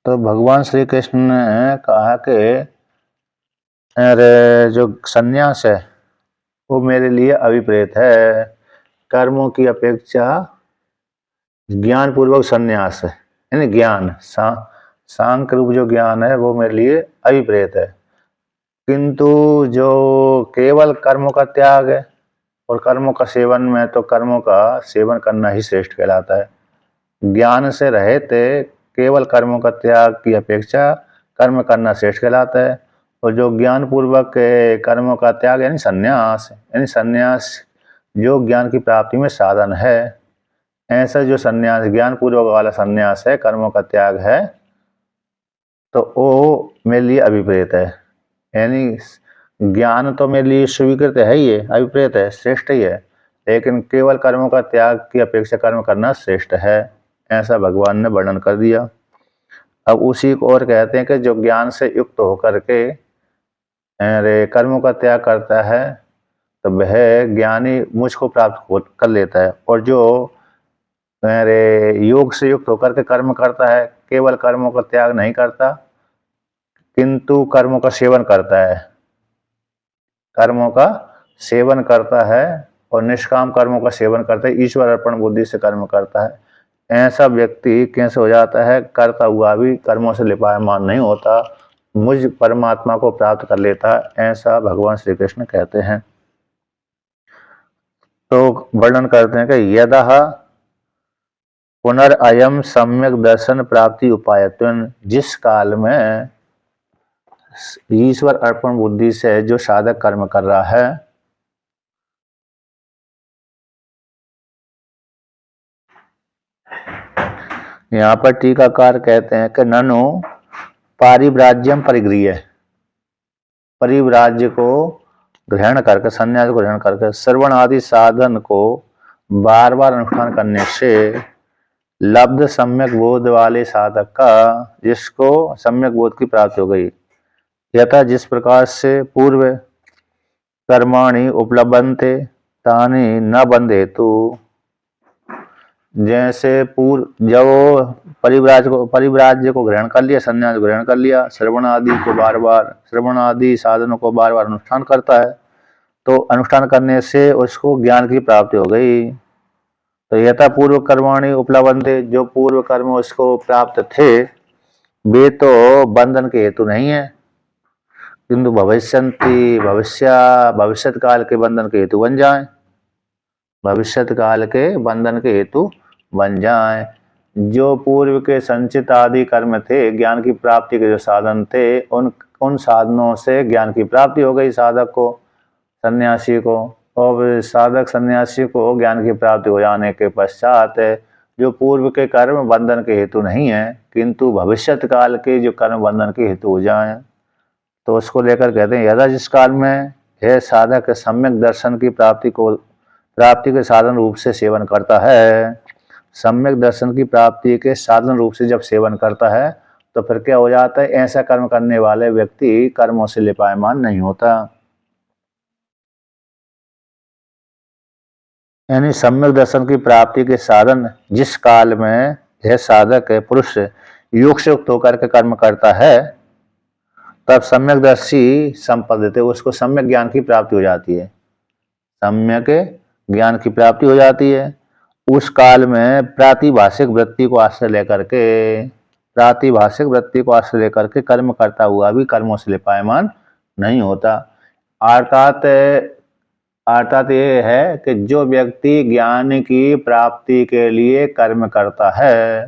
तो भगवान श्री कृष्ण ने कहा कि अरे जो सन्यास है वो मेरे लिए अभिप्रेत है। कर्मों की अपेक्षा ज्ञान पूर्वक सन्यास है, यानी ज्ञान सांख्य रूप जो ज्ञान है वो मेरे लिए अभिप्रेत है। किंतु जो केवल कर्मों का त्याग है और कर्मों का सेवन में, तो कर्मों का सेवन करना ही श्रेष्ठ कहलाता है। ज्ञान से रहित केवल कर्मों का त्याग की अपेक्षा कर्म करना श्रेष्ठ कहलाता है। और जो ज्ञान पूर्वक कर्मों का त्याग यानी संन्यास जो ज्ञान की प्राप्ति में साधन है, ऐसा जो संन्यास ज्ञान पूर्वक वाला संन्यास है, कर्मों का त्याग है, तो वो मेरे लिए अभिप्रेत है। यानी ज्ञान तो मेरे लिए स्वीकृत है ही है, अभिप्रेत है, श्रेष्ठ ही है, लेकिन केवल कर्मों का त्याग की अपेक्षा कर्म करना श्रेष्ठ है, ऐसा भगवान ने वर्णन कर दिया। अब उसी को और कहते हैं कि जो ज्ञान से युक्त होकर के कर्मों का त्याग करता है तो वह ज्ञानी मुझको प्राप्त कर लेता है। और जो योग से युक्त होकर के कर्म करता है, केवल कर्मों का त्याग नहीं करता किंतु कर्मों का सेवन करता है, कर्मों का सेवन करता है और निष्काम कर्मों का सेवन करता है, ईश्वर अर्पण बुद्धि से कर्म करता है, ऐसा व्यक्ति कैसे हो जाता है? करता हुआ भी कर्मों से लिपायमान नहीं होता, मुझ परमात्मा को प्राप्त कर लेता, ऐसा भगवान श्री कृष्ण कहते हैं। तो वर्णन करते हैं कि यदः पुनरअयम सम्यक दर्शन प्राप्ति उपायत्वेन, जिस काल में ईश्वर अर्पण बुद्धि से जो साधक कर्म कर रहा है, यहाँ पर टीकाकार कहते हैं कि ननु पारिव्राज्यम परिगृह्य, परिव्राज्य को ग्रहण करके, संन्यास को ग्रहण करके श्रवण आदि साधन को बार बार अनुष्ठान करने से लब्ध सम्यक बोध वाले साधक का, जिसको सम्यक बोध की प्राप्ति हो गई, यथा जिस प्रकार से पूर्व कर्माणि उपलब्धन्ते तानि न बंधेतु, जैसे पूर्व जब परिव्राज्य को ग्रहण कर लिया, संन्यास ग्रहण कर लिया, श्रवण आदि साधनों को बार बार अनुष्ठान करता है, तो अनुष्ठान करने से उसको ज्ञान की प्राप्ति हो गई। तो यथा पूर्व कर्माणि उपलब्धन्ते, जो पूर्व कर्म उसको प्राप्त थे वे तो बंधन के हेतु नहीं है, किंतु भविष्यत काल के बंधन के हेतु बन जाए, भविष्यत काल के बंधन के हेतु बन जाए। जो पूर्व के संचित आदि कर्म थे, ज्ञान की प्राप्ति के जो साधन थे, उन साधनों से ज्ञान की प्राप्ति हो गई साधक को, सन्यासी को। और साधक सन्यासी को ज्ञान की प्राप्ति हो जाने के पश्चात जो पूर्व के कर्म बंधन के हेतु नहीं है, किंतु भविष्यत काल के जो कर्म बंधन के हेतु हो जाए, तो उसको लेकर कहते हैं यदा जिस काल में है साधक सम्यक दर्शन की प्राप्ति के साधन रूप से सेवन करता है, सम्यक दर्शन की प्राप्ति के साधन रूप से जब सेवन करता है, तो फिर क्या हो जाता है? ऐसा कर्म करने वाले व्यक्ति कर्मों से लिपायमान नहीं होता। यानी सम्यक दर्शन की प्राप्ति के साधन जिस काल में यह साधक है पुरुष योग से युक्त होकर के कर्म करता है, तब सम्यकदर्शी संपद्यते, उसको सम्यक ज्ञान की प्राप्ति हो जाती है, सम्यक ज्ञान की प्राप्ति हो जाती है। उस काल में प्रातिभाषिक वृत्ति को आश्रय लेकर के कर्म करता हुआ भी कर्मों से लिपायमान नहीं होता। अर्थात ये है कि जो व्यक्ति ज्ञान की प्राप्ति के लिए कर्म करता है,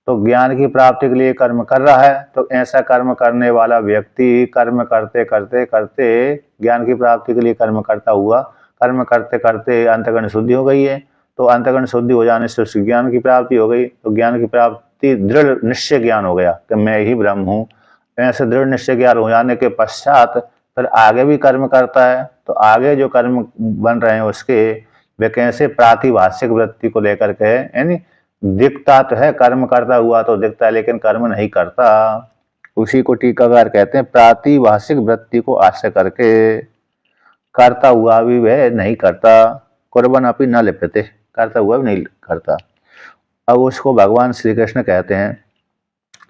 तो ज्ञान की प्राप्ति के लिए कर्म कर रहा है, तो ऐसा कर्म करने वाला व्यक्ति कर्म करते करते करते ज्ञान की प्राप्ति के लिए कर्म करता हुआ, कर्म करते करते अंतःकरण शुद्धि हो गई है, तो अंतःकरण शुद्धि हो जाने से उसकी ज्ञान की प्राप्ति हो गई, तो ज्ञान की प्राप्ति दृढ़ निश्चय ज्ञान हो गया कि मैं ही ब्रह्म हूँ। ऐसे दृढ़ निश्चय ज्ञान हो जाने के पश्चात फिर आगे भी कर्म करता है, तो आगे जो कर्म बन रहे हैं उसके वे कैसे प्रातिभाषिक वृत्ति को लेकर के, यानी दिखता तो है, कर्म करता हुआ तो दिखता है लेकिन कर्म नहीं करता, उसी को टीकाकार कहते हैं प्रातिभाषिक वृत्ति को आश्रय करके करता हुआ भी वह नहीं करता, कुर्बन अपि न लिप्यते, करता हुआ भी नहीं करता। अब उसको भगवान श्री कृष्ण कहते हैं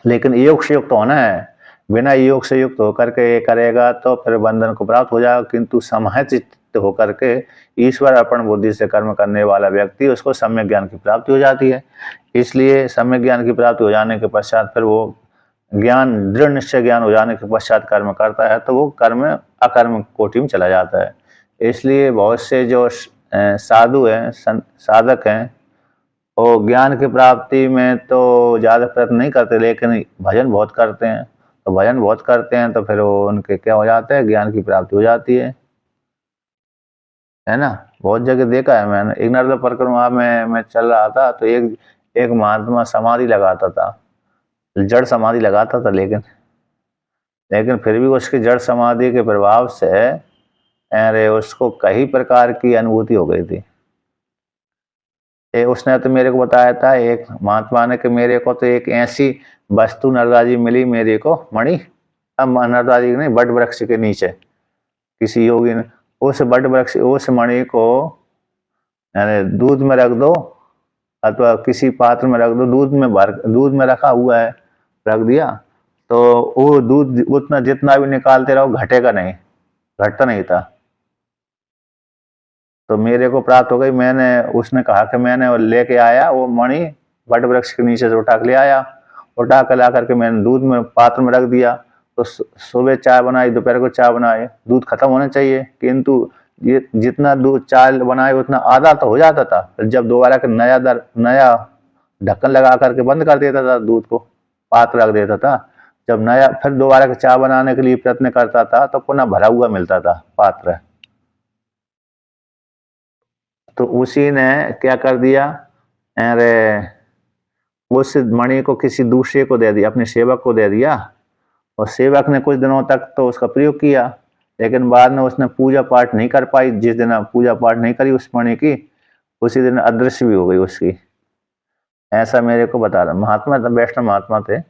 लेकिन योग से युक्त होना है। बिना योग से युक्त होकर के ये करेगा तो फिर बंधन को प्राप्त हो जाएगा, किंतु समाहित होकर के ईश्वर अर्पण बुद्धि से कर्म करने वाला व्यक्ति, उसको सम्यक ज्ञान की प्राप्ति हो जाती है। इसलिए सम्यक ज्ञान की प्राप्ति हो जाने के पश्चात फिर वो ज्ञान, दृढ़ निश्चय ज्ञान हो जाने के पश्चात कर्म करता है तो वो कर्म अकर्म कोटि में चला जाता है। इसलिए बहुत से जो साधु हैं, साधक हैं, वो ज्ञान की प्राप्ति में तो ज़्यादा प्रयत्न नहीं करते, लेकिन भजन बहुत करते हैं। तो भजन बहुत करते हैं तो फिर वो उनके क्या हो जाता है, ज्ञान की प्राप्ति हो जाती है ना। बहुत जगह देखा है मैंने। एक नर्मदा परिक्रमा में मैं चल रहा था तो एक एक महात्मा समाधि लगाता था, जड़ समाधि लगाता था, लेकिन फिर भी उसकी जड़ समाधि के प्रभाव से अरे उसको कई प्रकार की अनुभूति हो गई थी। उसने तो मेरे को बताया था, एक महात्मा ने, कि मेरे को तो एक ऐसी वस्तु नर्मदा जी मिली मेरे को, मणि, अब नर्मदा जी नहीं, बट वृक्ष के नीचे किसी योगी ने उस बट वृक्ष, उस मणि को दूध में रख दो अथवा किसी पात्र में रख दो, दूध में रखा हुआ है, रख दिया तो वो दूध उतना जितना भी निकालते रहो घटेगा नहीं, घटता नहीं था। तो मेरे को प्राप्त हो गई। मैंने, उसने कहा कि मैंने लेके आया वो मणि, बट वृक्ष के नीचे से उठा के ले आया, उठा कर ला करके मैंने दूध में पात्र में रख दिया। तो सुबह चाय बनाई, दोपहर को चाय बनाए, दूध खत्म होना चाहिए, किंतु ये जितना दूध चाय बनाए उतना आधा तो हो जाता था। जब दोबारा के नया ढक्कन लगा करके बंद कर देता था, दूध को पात्र रख देता था, जब नया फिर दोबारा के चाय बनाने के लिए प्रयत्न करता था तो पुनः भरा हुआ मिलता था पात्र। तो उसी ने क्या कर दिया, अरे उस मणि को किसी दूसरे को दे दिया, अपने सेवक को दे दिया, और सेवक ने कुछ दिनों तक तो उसका प्रयोग किया, लेकिन बाद में उसने पूजा पाठ नहीं कर पाई। जिस दिन पूजा पाठ नहीं करी उस मणि की, उसी दिन अदृश्य भी हो गई उसकी। ऐसा मेरे को बता रहा महात्मा, वैष्णव महात्मा थे,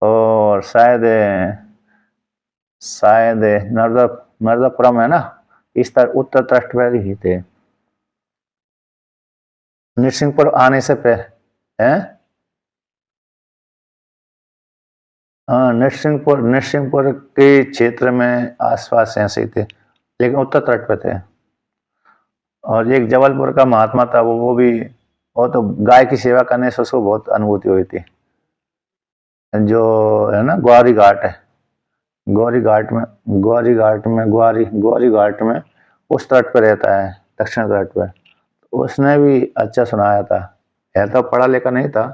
और शायद शायद नर्मदापुरम है ना, इस तरह उत्तर तट पर ही थे। नरसिंहपुर आने से पहले है, हाँ, नरसिंहपुर के क्षेत्र में आसपास ऐसे ही थे, लेकिन उत्तर तट पे थे। और एक जबलपुर का महात्मा था, वो तो गाय की सेवा करने से उसको बहुत अनुभूति हुई थी। जो है ना ग्वारी घाट है, ग्वारी घाट में उस तट पर रहता है, दक्षिण तट पर। उसने भी अच्छा सुनाया था। है तो पढ़ा लिखा नहीं था,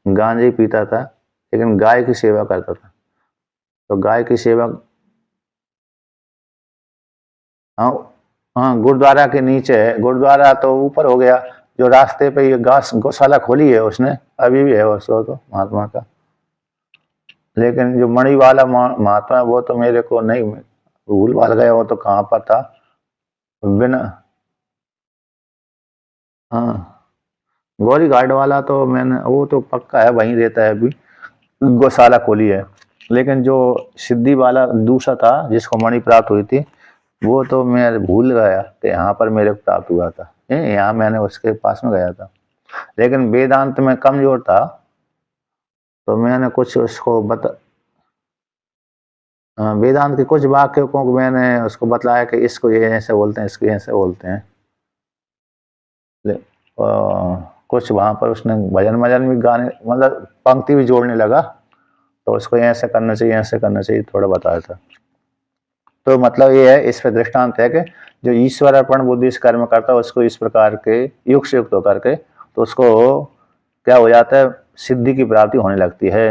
गांजा ही पीता था, लेकिन गाय की सेवा करता था। तो गाय की सेवा, हाँ हाँ, गुरुद्वारा के नीचे है। गुरुद्वारा तो ऊपर हो गया, जो रास्ते पे ये गौशाला खोली है उसने, अभी भी है उसको तो महात्मा का। लेकिन जो मणि वाला महात्मा है वो तो मेरे को नहीं, भूल भाल गया वो तो कहाँ पर था। बिना, हाँ, गौरी घाट वाला तो मैंने, वो तो पक्का है, वहीं रहता है अभी, गौशाला खोली है। लेकिन जो सिद्धि वाला दूसरा था जिसको मणि प्राप्त हुई थी, वो तो मैं भूल गया कि यहाँ पर मेरे को प्राप्त हुआ था। यहाँ मैंने उसके पास में गया था, लेकिन वेदांत में कमजोर था, तो मैंने कुछ उसको वेदांत के कुछ वाक्यों को मैंने उसको बतलाया कि इसको ये ऐसे बोलते हैं, इसको ऐसे बोलते हैं। कुछ वहाँ पर उसने भजन भी गाने, मतलब पंक्ति भी जोड़ने लगा, तो उसको ऐसे करना चाहिए, ऐसे करना चाहिए, थोड़ा बताया था। तो मतलब ये है, इस पर दृष्टांत है कि जो ईश्वर अर्पण बुद्धि से कर्म करता है उसको इस प्रकार के युग से युक्त होकर के, तो उसको क्या हो जाता है, सिद्धि की प्राप्ति होने लगती है,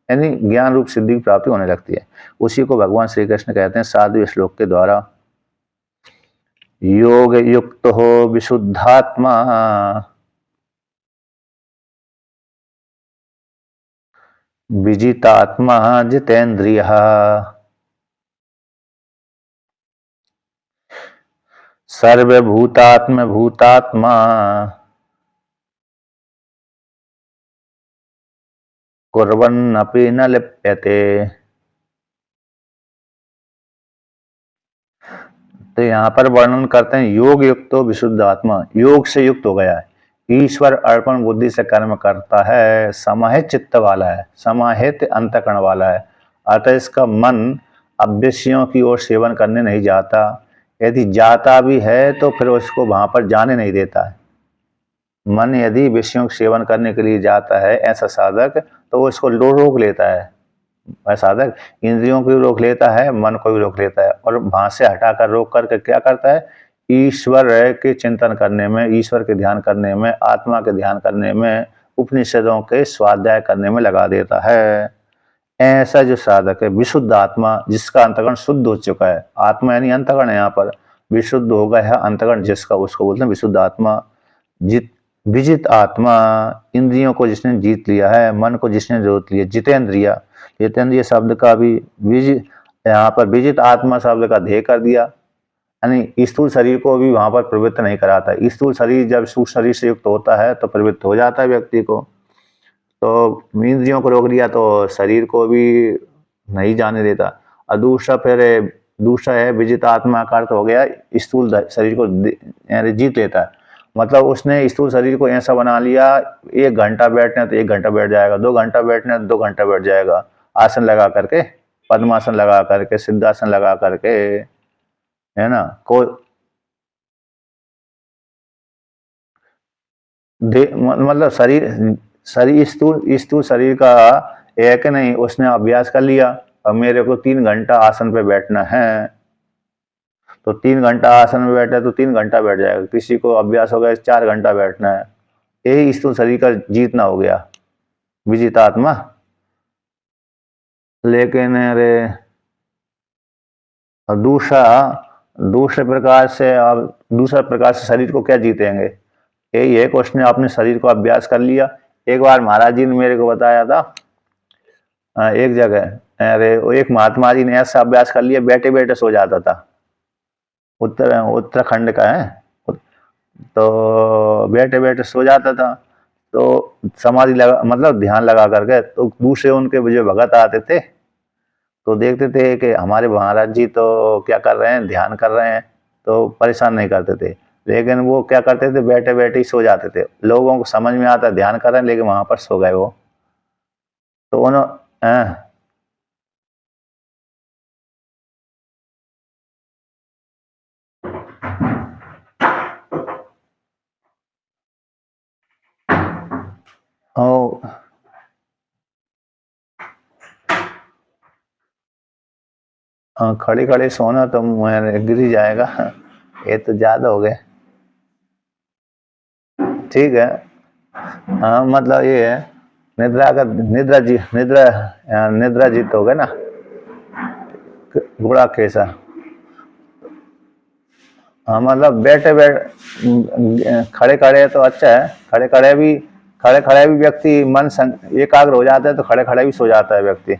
यानी ज्ञान रूप सिद्धि की प्राप्ति होने लगती है। उसी को भगवान श्री कृष्ण कहते हैं साधु श्लोक के द्वारा, योग युक्त हो विशुद्धात्मा, विजितात्मा जितेन्द्रिय, सर्वभूतात्म भूतात्मा, कुर्वन्नपि न लिप्यते। तो यहाँ पर वर्णन करते हैं योग युक्त हो विशुद्ध आत्मा, योग से युक्त हो गया है। ईश्वर अर्पण बुद्धि से कर्म करता है, समाहित चित्त वाला है, समाहित अंतःकरण वाला है, अतः इसका मन अब विषयों की ओर सेवन करने नहीं जाता। यदि जाता भी है तो फिर उसको वहां पर जाने नहीं देता है। मन यदि विषयों का सेवन करने के लिए जाता है ऐसा साधक, तो वो इसको रोक लेता है। वह साधक इंद्रियों को भी रोक लेता है, मन को भी रोक लेता है, और वहां से हटाकर रोक करके क्या करता है, ईश्वर के चिंतन करने में, ईश्वर के ध्यान करने में, आत्मा के ध्यान करने में, उपनिषदों के स्वाध्याय करने में लगा देता है। ऐसा जो साधक है विशुद्ध आत्मा, जिसका अंतःकरण शुद्ध हो चुका है, आत्मा यानी अंतःकरण है, यहाँ पर विशुद्ध हो गया है अंतःकरण जिसका, उसको बोलते हैं विशुद्ध आत्मा। जित विजित आत्मा, इंद्रियों को जिसने जीत लिया है, मन को जिसने जोत लिया, जितेंद्रिय, जितेंद्रिय शब्द का भी यहाँ पर विजित आत्मा शब्द का ध्येय कर दिया, यानी स्थूल शरीर को भी वहां पर प्रवृत्त नहीं कराता। स्थूल शरीर जब सूक्ष्म शरीर से युक्त होता है तो प्रवृत्त हो जाता है व्यक्ति को, तो इंद्रियों को रोक दिया तो शरीर को भी नहीं जाने देता। और दूसरा है विजित आत्मा का अर्थ हो गया स्थूल शरीर को जीत लेता है। मतलब उसने स्थूल शरीर को ऐसा बना लिया, 1 घंटा बैठना तो 1 घंटा बैठ जाएगा, 2 घंटा बैठना तो 2 घंटा बैठ जाएगा, आसन लगा करके, पद्मासन लगा करके, सिद्धासन लगा करके, है ना। को मतलब शरीर शरीर स्थूल शरीर का एक नहीं, उसने अभ्यास कर लिया, अब मेरे को 3 घंटा आसन पे बैठना है, तो 3 घंटा आसन में बैठा तो 3 घंटा बैठ जाएगा। किसी को अभ्यास हो गया 4 घंटा बैठना है, यही स्थूल शरीर का जीतना हो गया विजितात्मा। लेकिन अरे दूसरा दूसरा प्रकार से शरीर को क्या जीतेंगे, यही है कि उसने अपने शरीर को अभ्यास कर लिया। एक बार महाराज जी ने मेरे को बताया था, एक जगह, अरे एक महात्मा जी ने ऐसा अभ्यास कर लिया, बैठे बैठे सो जाता था। उत्तराखंड का है, तो बैठे बैठे सो जाता था, तो समाधि लगा, मतलब ध्यान लगा करके, तो दूसरे उनके जो भगत आते थे तो देखते थे कि हमारे महाराज जी तो क्या कर रहे हैं, ध्यान कर रहे हैं, तो परेशान नहीं करते थे। लेकिन वो क्या करते थे, बैठे बैठे ही सो जाते थे। लोगों को समझ में आता ध्यान कर रहे हैं, लेकिन वहां पर सो गए वो। तो उन्होंने खड़े खड़े सोना तो गिर ही जाएगा, ये तो ज्यादा हो गए। ठीक है, हाँ मतलब ये है, निद्रा जीत हो गए ना, घोड़ा कैसा। हाँ मतलब खड़े खड़े तो अच्छा है, खड़े खड़े भी व्यक्ति एकाग्र हो जाता है, तो खड़े खड़े भी सो जाता है व्यक्ति,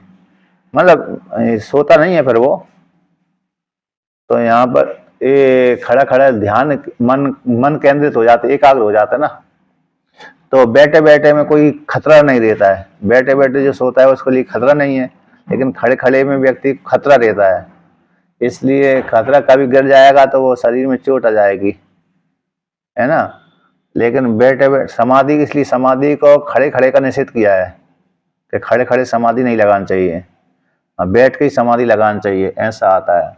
मतलब सोता नहीं है फिर वो। तो यहाँ पर ये खड़ा खड़ा ध्यान, मन केंद्रित हो जाता है, एकाग्र हो जाता है ना, तो बैठे बैठे में कोई खतरा नहीं रहता है। बैठे बैठे जो सोता है उसके लिए खतरा नहीं है, लेकिन खड़े खड़े में व्यक्ति खतरा रहता है। इसलिए खतरा कभी गिर जाएगा तो वो शरीर में चोट आ जाएगी, है ना। लेकिन बैठे बैठे समाधि, इसलिए समाधि को खड़े खड़े का निषेध किया है कि खड़े खड़े समाधि नहीं लगानी चाहिए, बैठ के ही समाधि लगानी चाहिए, ऐसा आता है।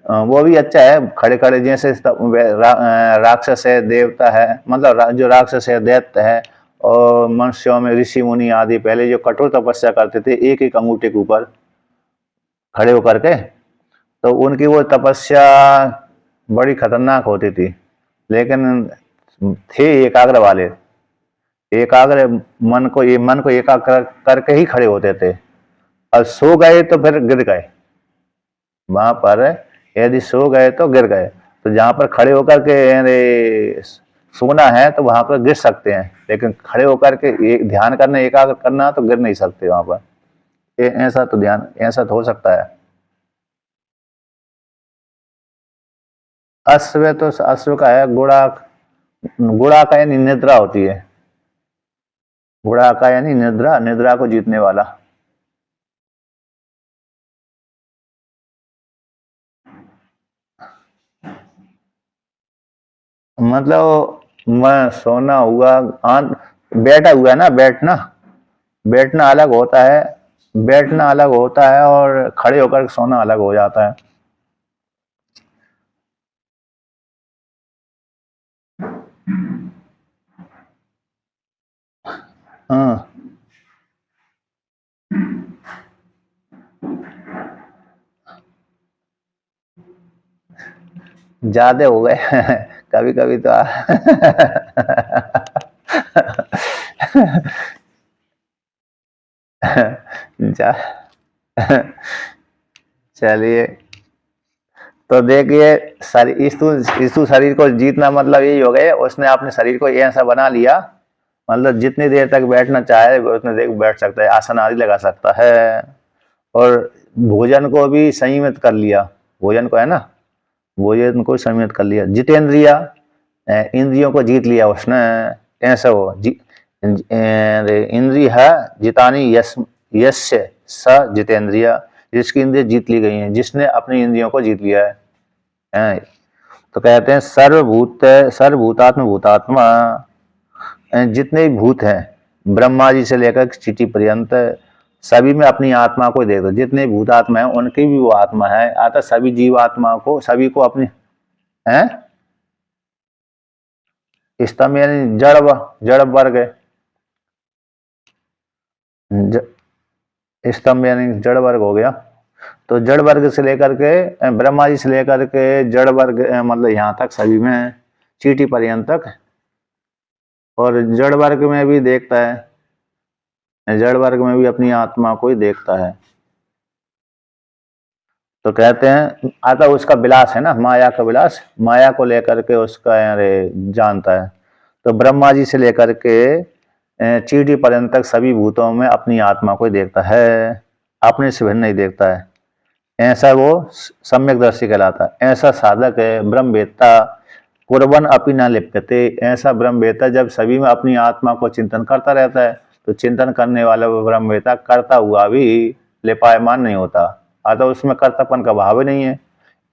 वो भी अच्छा है, खड़े खड़े जैसे राक्षस है, देवता है, मतलब जो राक्षस है, दैत्य है, और मनुष्यों में ऋषि मुनि आदि पहले जो कठोर तपस्या करते थे एक एक अंगूठे के ऊपर खड़े होकर के, तो उनकी वो तपस्या बड़ी खतरनाक होती थी। लेकिन थे एकाग्र वाले, एकाग्र मन को एकाग्र करके ही खड़े होते थे, और सो गए तो फिर गिर गए। वहां पर यदि सो गए तो गिर गए, तो जहां पर खड़े होकर के सोना है तो वहां पर गिर सकते हैं, लेकिन खड़े होकर के ध्यान करना, एकाग्र करना, तो गिर नहीं सकते वहां पर। ऐसा तो हो सकता है। अश्व का है गुड़ा, गुड़ा का यानी निद्रा होती है, गुड़ा का यानी निद्रा, निद्रा को जीतने वाला। मतलब मैं सोना हुआ, बैठा हुआ है ना, बैठना, बैठना अलग होता है, बैठना अलग होता है और खड़े होकर सोना अलग हो जाता है। हाँ, ज्यादा हो गए कभी कभी तो जा चलिए, तो देखिए, शरीर स्थूल शरीर को जीतना मतलब यही हो गया, उसने अपने शरीर को ऐसा बना लिया, मतलब जितनी देर तक बैठना चाहे उतनी देर बैठ सकता है, आसन आदि लगा सकता है। और भोजन को भी संयमित कर लिया, भोजन को है ना, भोजन को संयमित कर लिया। जितेंद्रिय, इंद्रियों को जीत लिया उसने, ऐसा हो इंद्रिय है जितानी यश यस्य स जितेंद्रिय, जिसकी इंद्रिय जीत ली गई हैं, जिसने अपनी इंद्रियों को जीत लिया है। तो कहते हैं सर्वभूतात्म भूतात्मा, जितने भी भूत हैं ब्रह्मा जी से लेकर चीटी पर्यंत, सभी में अपनी आत्मा को देख दो, जितने भूतात्मा है उनकी भी वो आत्मा है, अतः सभी जीवात्मा को, सभी को अपनी है। स्तंभ यानी जड़ वर्ग है, स्तंभ यानी जड़ वर्ग हो गया। तो जड़ वर्ग से लेकर के ब्रह्मा जी से लेकर के जड़ वर्ग मतलब यहाँ तक सभी में, चीटी पर्यंत तक। और जड़ वर्ग में भी देखता है, जड़ वर्ग में भी अपनी आत्मा को ही देखता है। तो कहते हैं आता उसका विलास है ना, माया का विलास, माया को लेकर के उसका अरे जानता है। तो ब्रह्मा जी से लेकर के चीटी पर्यंत तक सभी भूतों में अपनी आत्मा को ही देखता है, अपने से भिन्न नहीं देखता है। ऐसा वो सम्यकदर्शी कहलाता है। ऐसा साधक है ब्रह्मवेत्ता, कुर्बन अपि न लिप्यते, ऐसा ब्रह्मवेत्ता जब सभी में अपनी आत्मा को चिंतन करता रहता है, तो चिंतन करने वाला वो ब्रह्मवेत्ता करता हुआ भी लिपायमान नहीं होता, अतः उसमें कर्तापन का भाव ही नहीं है।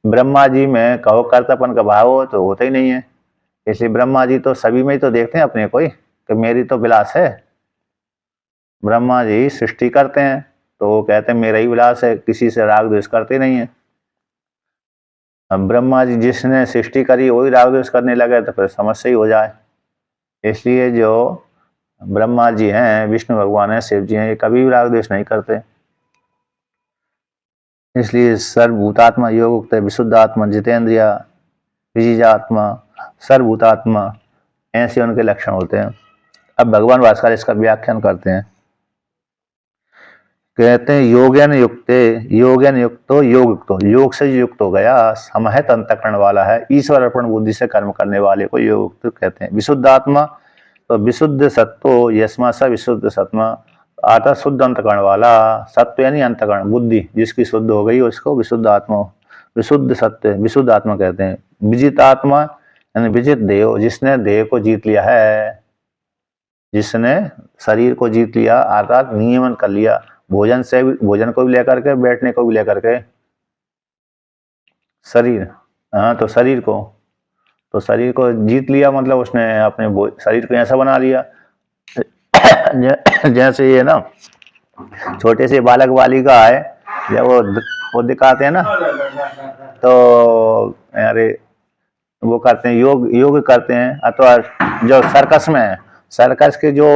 ब्रह्मा जी में कहो कर्तापन का भाव हो तो होता ही नहीं है। इसलिए ब्रह्मा जी तो सभी में ही तो देखते हैं अपने को ही, कि मेरी तो विलास है। ब्रह्मा जी सृष्टि करते हैं तो वो कहते हैं मेरा ही विलास है, किसी से राग द्वेष करते नहीं है। अब ब्रह्मा जी जिसने सृष्टि करी वही राग द्वेष करने लगे तो फिर समस्या ही हो जाए। इसलिए जो ब्रह्मा जी हैं, विष्णु भगवान हैं, शिव जी हैं, ये कभी भी राग द्वेष नहीं करते। इसलिए सर्वभूतात्मा योग उक्त है, विशुद्ध आत्मा, जितेंद्रिय, विजिजात्मा, सर्वभूतात्मा, ऐसे उनके लक्षण होते हैं। अब भगवान भास्कर इसका व्याख्यान करते हैं, कहते हैं योगेन युक्ते, योगेन युक्तो योग युक्तो, योग से युक्त हो गया, समहित अंतःकरण वाला है, ईश्वर अर्पण बुद्धि से कर्म करने वाले को योग युक्त कहते हैं। विशुद्ध आत्मा, तो विशुद्ध सत्व यस्मा स विशुद्ध सत्मा, आता शुद्ध अंतःकरण वाला, सत्व यानी अंतःकरण बुद्धि जिसकी शुद्ध हो गई उसको विशुद्ध आत्मा, विशुद्ध सत्य विशुद्ध आत्मा कहते हैं। विजित आत्मा यानी विजित देह, जिसने देह को जीत लिया है, जिसने शरीर को जीत लिया अर्थात नियमन कर लिया, भोजन से भी, भोजन को भी लेकर के, बैठने को भी लेकर के, शरीर, हाँ तो शरीर को, तो शरीर को जीत लिया मतलब उसने अपने शरीर को ऐसा बना लिया जैसे ये ना छोटे से बालक बालिका है, जब वो दिखाते हैं ना, तो अरे वो करते हैं योग करते हैं, अथवा जो सर्कस में है, सर्कस के जो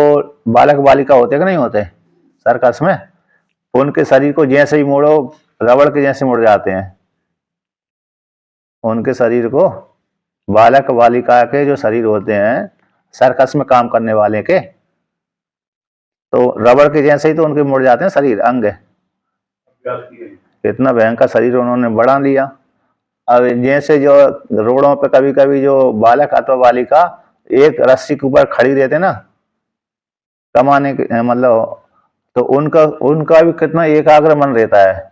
बालक बालिका होते कि नहीं होते सर्कस में, उनके शरीर को जैसे ही मोड़ो रबड़ के जैसे मुड़ जाते हैं। उनके शरीर को, बालक बालिका के जो शरीर होते हैं सर्कस में काम करने वाले के, तो रबड़ के जैसे ही तो उनके मुड़ जाते हैं शरीर अंग। इतना भयंकर शरीर उन्होंने बढ़ा लिया। अब जैसे जो रोडों पे कभी कभी जो बालक अथवा बालिका एक रस्सी के ऊपर खड़ी रहते ना कमाने के मतलब, तो उनका उनका भी कितना एकाग्र मन रहता है।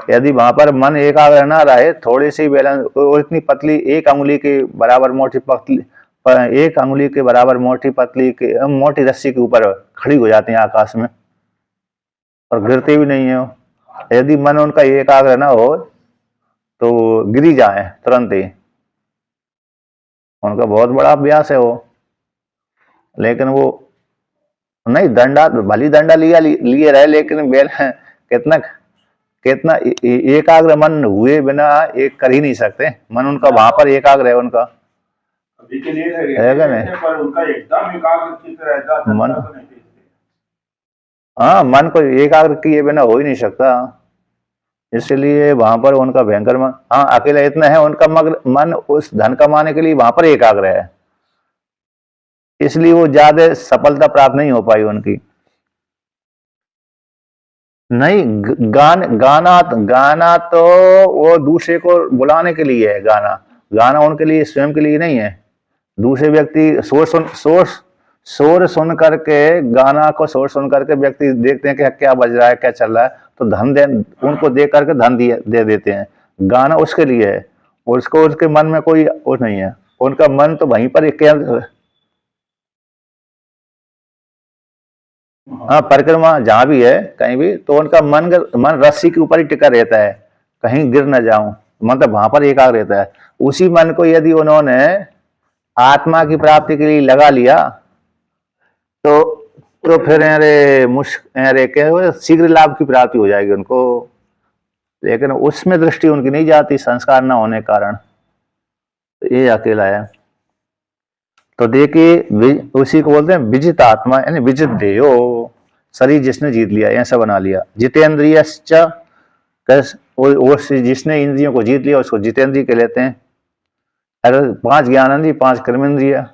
यदि वहां पर मन एकाग्र ना रहे, थोड़ी सी बैलेंस, इतनी पतली एक अंगुली के बराबर मोटी पतली, एक अंगुली के बराबर मोटी पतली के मोटी रस्सी के ऊपर खड़ी हो जाती हैं आकाश में और गिरती भी नहीं है। यदि मन उनका एकाग्र ना हो तो गिरी जाए तुरंत ही, उनका बहुत बड़ा अभ्यास है वो। लेकिन वो नहीं, दंडा भली दंडा लिए रहे, लेकिन बेल कितना कितना एकाग्र मन हुए बिना एक कर ही नहीं सकते। मन उनका वहां पर एकाग्र है, उनका अभी के लिए रहेगा नहीं, पर उनका एकदम एकाग्र चित्त रहता है मन। तो नहीं। हाँ, मन को एकाग्र किए बिना हो ही नहीं सकता, इसलिए वहां पर उनका भयंकर मन। हाँ, अकेला इतना है, उनका मन उस धन कमाने के लिए वहां पर एकाग्र है, इसलिए वो ज्यादा सफलता प्राप्त नहीं हो पाई उनकी। नहीं, गाना गाना तो वो दूसरे को बुलाने के लिए है। गाना गाना उनके लिए, स्वयं के लिए नहीं है। दूसरे व्यक्ति शोर सुन करके, गाना को शोर सुन करके व्यक्ति देखते हैं कि क्या बज रहा है, क्या चल रहा है, तो धन दे, उनको देख करके धन दे देते हैं। गाना उसके लिए है, उसको उसके मन में कोई वो नहीं है, उनका मन तो वहीं पर केंद्र। हाँ, परिक्रमा जहां भी है, कहीं भी, तो उनका मन रस्सी के ऊपर ही टिका रहता है, कहीं गिर न जाऊं, मतलब वहां पर एकाग्र रहता है। उसी मन को यदि उन्होंने आत्मा की प्राप्ति के लिए लगा लिया तो फिर अरे क्या शीघ्र लाभ की प्राप्ति हो जाएगी उनको, लेकिन उसमें दृष्टि उनकी नहीं जाती, संस्कार न होने के कारण। तो ये अकेला है। तो देखिए, उसी को बोलते हैं विजित आत्मा, यानी विजित देहो, शरीर जिसने जीत लिया, ऐसा बना लिया। जितेंद्रिय, जिसने इंद्रियों को जीत लिया उसको जितेंद्रिय के लेते हैं। अगर 5 ज्ञानेंद्रिय, 5 कर्मेंद्रिय,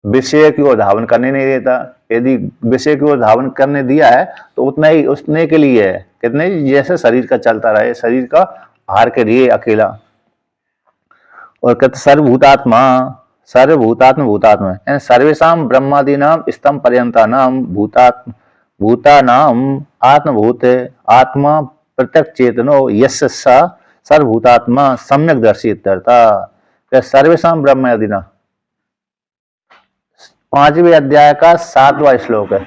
विषय की ओर धावन करने नहीं देता। यदि विषय की ओर धावन करने दिया है तो उतना ही उसने के लिए है, कितने, जैसे शरीर का चलता रहे, शरीर का आहार के लिए अकेला। और कहते सर्वभूतात्मा, सर्वभूतात्म भूतात्मा, यानी सर्वेशम ब्रह्मादीनाम स्तंभ पर्यंतानाम भूतानाम आत्मभूत आत्मा प्रत्यक्ष चेतनो यस्य स सर्वभूतात्मा सम्यक दर्शित सर्वेशम ब्रह्मादीना, 5वें अध्याय का 7वां श्लोक है।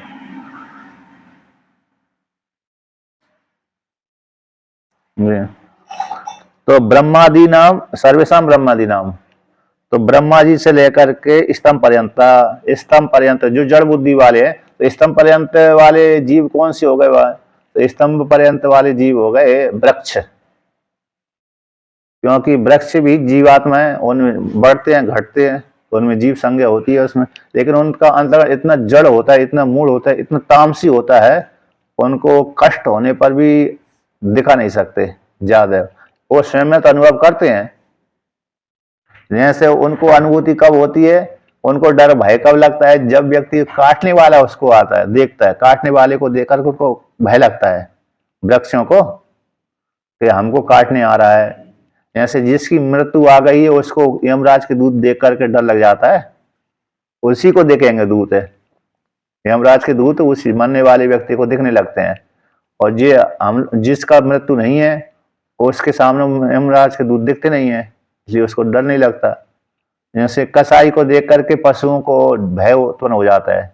तो ब्रह्मादि नाम, सर्वेशम ब्रह्मादि नाम, तो ब्रह्मा जी से लेकर के स्तंभ पर्यंत जो जड़ बुद्धि वाले हैं, तो स्तंभ पर्यंत वाले जीव कौन से हो गए? वह तो स्तंभ पर्यंत वाले जीव हो गए वृक्ष, क्योंकि वृक्ष भी जीवात्मा है, उनमें बढ़ते हैं घटते हैं, उनमें जीव संज्ञा होती है उसमें, लेकिन उनका अंतर इतना जड़ होता है, इतना मूल होता है, इतना तामसी होता है, उनको कष्ट होने पर भी दिखा नहीं सकते ज्यादा, वो स्वयं में तो अनुभव करते हैं। जैसे उनको अनुभूति कब होती है, उनको डर भय कब लगता है? जब व्यक्ति काटने वाला उसको आता है, देखता है, काटने वाले को देखकर उनको भय लगता है, वृक्षों को, कि हमको काटने आ रहा है। जैसे जिसकी मृत्यु आ गई है उसको यमराज के दूत देख करके डर लग जाता है, उसी को देखेंगे दूत है, यमराज के दूत उसी मरने वाले व्यक्ति को दिखने लगते हैं। और जिसका मृत्यु नहीं है उसके सामने यमराज के दूत दिखते नहीं है, इसलिए उसको डर नहीं लगता। जैसे कसाई को देख करके पशुओं को भय उत्पन्न हो जाता है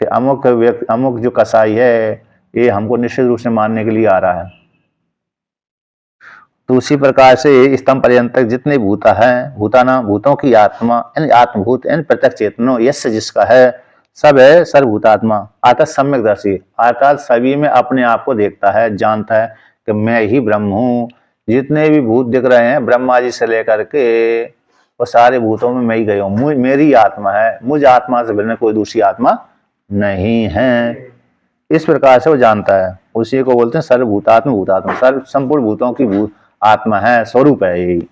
कि अमुक जो कसाई है ये हमको निश्चित रूप से मारने के लिए आ रहा है। तो उसी प्रकार से स्तंभ पर्यंत तक जितने भूता है, भूतों की आत्मा, यानी आत्मभूत, यानी प्रत्यक्ष चेतनो यस्य जिसका है, सब है सर्वभूतात्मा अर्थात सम्यकदर्शी, अर्थात सभी में अपने आप को देखता है, जानता है कि मैं ही ब्रह्म हूँ। जितने भी भूत दिख रहे हैं ब्रह्मा जी से लेकर के, वो सारे भूतों में मैं ही गया हूँ, मेरी आत्मा है, मुझ आत्मा से भिन्न कोई दूसरी आत्मा नहीं है। इस प्रकार से वो जानता है, उसी को बोलते हैं सर्वभूतात्म भूतात्मा, सर्व संपूर्ण भूतों की भूत आत्मा है, स्वरूप है यही।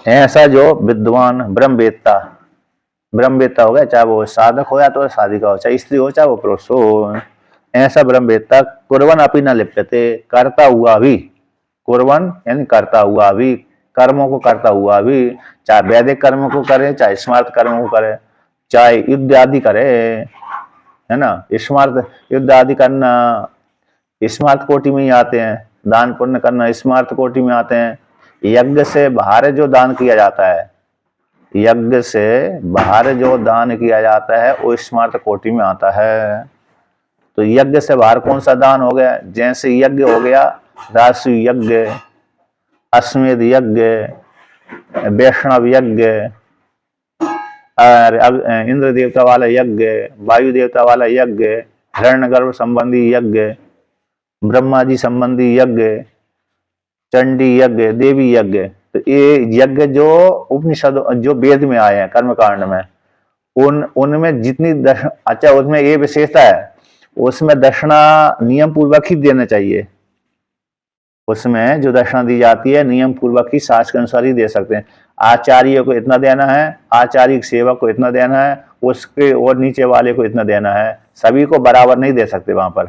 ऐसा जो विद्वान ब्रह्मवेत्ता हो गया, चाहे वो साधक हो या तो साधिका हो, चाहे स्त्री हो चाहे वो पुरुष हो, ऐसा ब्रह्मवेत्ता कुर्बन अपनी न लिप्यते, करता हुआ भी, कुर्बन यानी करता हुआ भी, कर्मों को करता हुआ भी, चाहे वैदिक कर्मों को करे, चाहे स्मार्त कर्मों को करे, चाहे युद्ध आदि करे, है ना, स्मार्त युद्ध आदि करना स्मार्त कोटि में ही आते हैं, दान पुण्य करना स्मार्त कोटि में आते हैं। यज्ञ से बाहर जो दान किया जाता है, यज्ञ से बाहर जो दान किया जाता है वो स्मार्त कोटि में आता है। तो यज्ञ से बाहर कौन सा दान हो गया? जैसे यज्ञ हो गया राजसूय यज्ञ, अश्वमेध यज्ञ, वैष्णव यज्ञ, इंद्र देवता वाला यज्ञ, वायु देवता वाला यज्ञ, हिरण्यगर्भ संबंधी यज्ञ, ब्रह्मा जी संबंधी यज्ञ, चंडी यज्ञ, देवी यज्ञ। तो ये यज्ञ जो उपनिषद जो वेद में आए हैं कर्मकांड में, उनमें जितनी अच्छा उसमें ये विशेषता है, उसमें दक्षिणा नियम पूर्वक ही देना चाहिए। उसमें जो दक्षिणा दी जाती है नियम पूर्वक ही शास्त्र के अनुसार ही दे सकते हैं। आचार्य को इतना देना है, आचार्य सेवक को इतना देना है, उसके और नीचे वाले को इतना देना है, सभी को बराबर नहीं दे सकते। वहां पर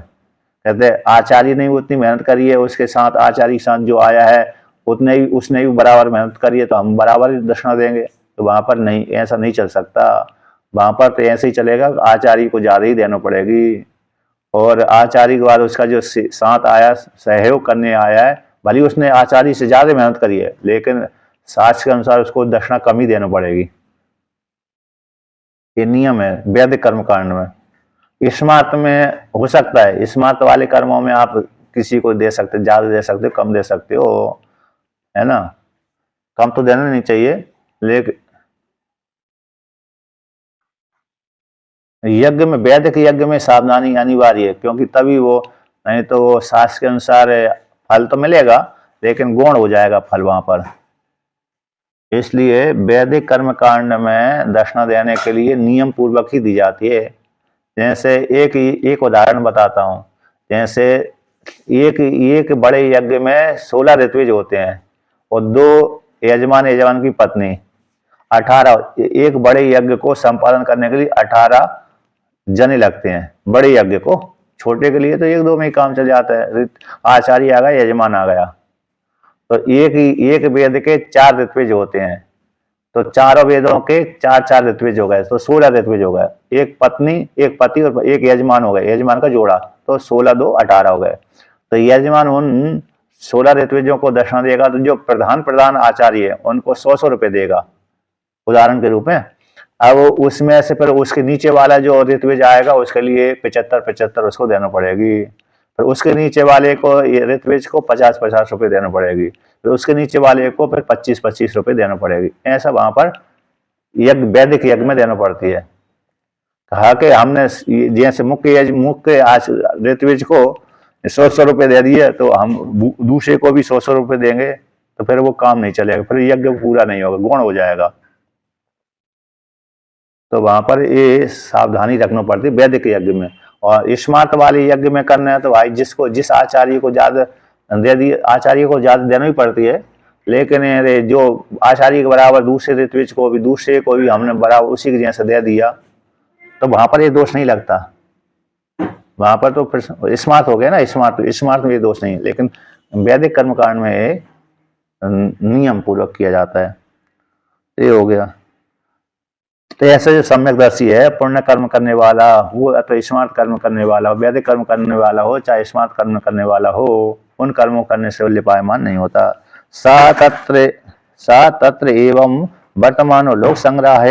कहते आचार्य ने उतनी मेहनत करी है, उसके साथ आचार्य के साथ जो आया है उतने ही उसने भी बराबर मेहनत करी है, तो हम बराबर ही दक्षिणा देंगे। तो वहां पर नहीं, ऐसा नहीं चल सकता। वहां पर तो ऐसे ही चलेगा, आचार्य को ज्यादा ही देना पड़ेगी। और आचार्य के बाद उसका जो साथ आया, सहयोग करने आया है, भले उसने आचार्य से ज्यादा मेहनत करी है, लेकिन शास्त्र के अनुसार उसको दक्षिणा कम ही देना पड़ेगी। ये नियम है वैदिक कर्मकांड में। स्मार्त में हो सकता है, स्मार्त वाले कर्मों में आप किसी को दे सकते, ज्यादा दे सकते हो, कम दे सकते हो, है ना। कम तो देना नहीं चाहिए, लेकिन यज्ञ में, वैदिक यज्ञ में सावधानी अनिवार्य है, क्योंकि तभी वो, नहीं तो वो शास्त्र के अनुसार फल तो मिलेगा लेकिन गौण हो जाएगा फल वहां पर। इसलिए वैदिक कर्मकांड में दक्षिणा देने के लिए नियम पूर्वक ही दी जाती है। जैसे एक उदाहरण बताता हूँ। जैसे एक बड़े यज्ञ में 16 ऋत्विज होते हैं और 2 यजमान की पत्नी, 18। एक बड़े यज्ञ को संपादन करने के लिए 18 जने लगते हैं बड़े यज्ञ को। छोटे के लिए तो 1-2 में ही काम चल जाता है, आचार्य आ गया, यजमान आ गया। तो एक वेद के 4 ऋत्विज होते हैं, तो चारों वेदों के 4-4 ऋत्विज हो गए, तो 16 ऋत्विज हो गए। एक पत्नी, एक पति और एक यजमान हो गए, यजमान का जोड़ा, तो 16 2 18 हो गए। तो यजमान उन 16 ऋत्विजों को दक्षिणा देगा, तो जो प्रधान आचार्य है उनको 100 रुपए देगा उदाहरण के रूप में। अब उसमें से फिर उसके नीचे वाला जो ऋत्विज आएगा उसके लिए 75 उसको देना पड़ेगी। फिर उसके नीचे वाले को, ऋत्विज को 50 रुपए देना पड़ेगी। फिर उसके नीचे वाले को फिर 25 रुपए देना पड़ेगी। ऐसा वहां पर यज्ञ, वैदिक यज्ञ में देना पड़ती है। कहा कि हमने जैसे मुख्य ऋत्विज को 100 रुपए दे दिए, तो हम दूसरे को भी 100 रुपए देंगे, तो फिर वो काम नहीं चलेगा, फिर यज्ञ पूरा नहीं होगा, गौण हो जाएगा। तो वहां पर ये सावधानी रखना पड़ती है वैदिक यज्ञ में। और स्मार्त वाले यज्ञ में करना है तो भाई जिस आचार्य को ज्यादा दे दिए, आचार्य को ज्यादा देना ही पड़ती है, लेकिन जो आचार्य के बराबर दूसरे ऋत्विज को भी, दूसरे को भी हमने बराबर उसी के जैसे दे दिया, तो वहां पर ये दोष नहीं लगता। वहां पर तो फिर स्मार्त हो गया ना, स्मार्त में ये दोष नहीं। लेकिन वैदिक कर्मकांड में ये नियम पूर्वक किया जाता है। ये हो गया। तो ऐसे जो सम्यकदर्शी है, पुण्य कर्म करने वाला हो अथवा स्मार्त कर्म करने वाला हो, वैदिक कर्म करने वाला हो चाहे स्मार्त कर्म करने वाला हो, उन कर्मों करने से लिपायमान नहीं होता। सा तत्र एवं वर्तमान लोक संग्रह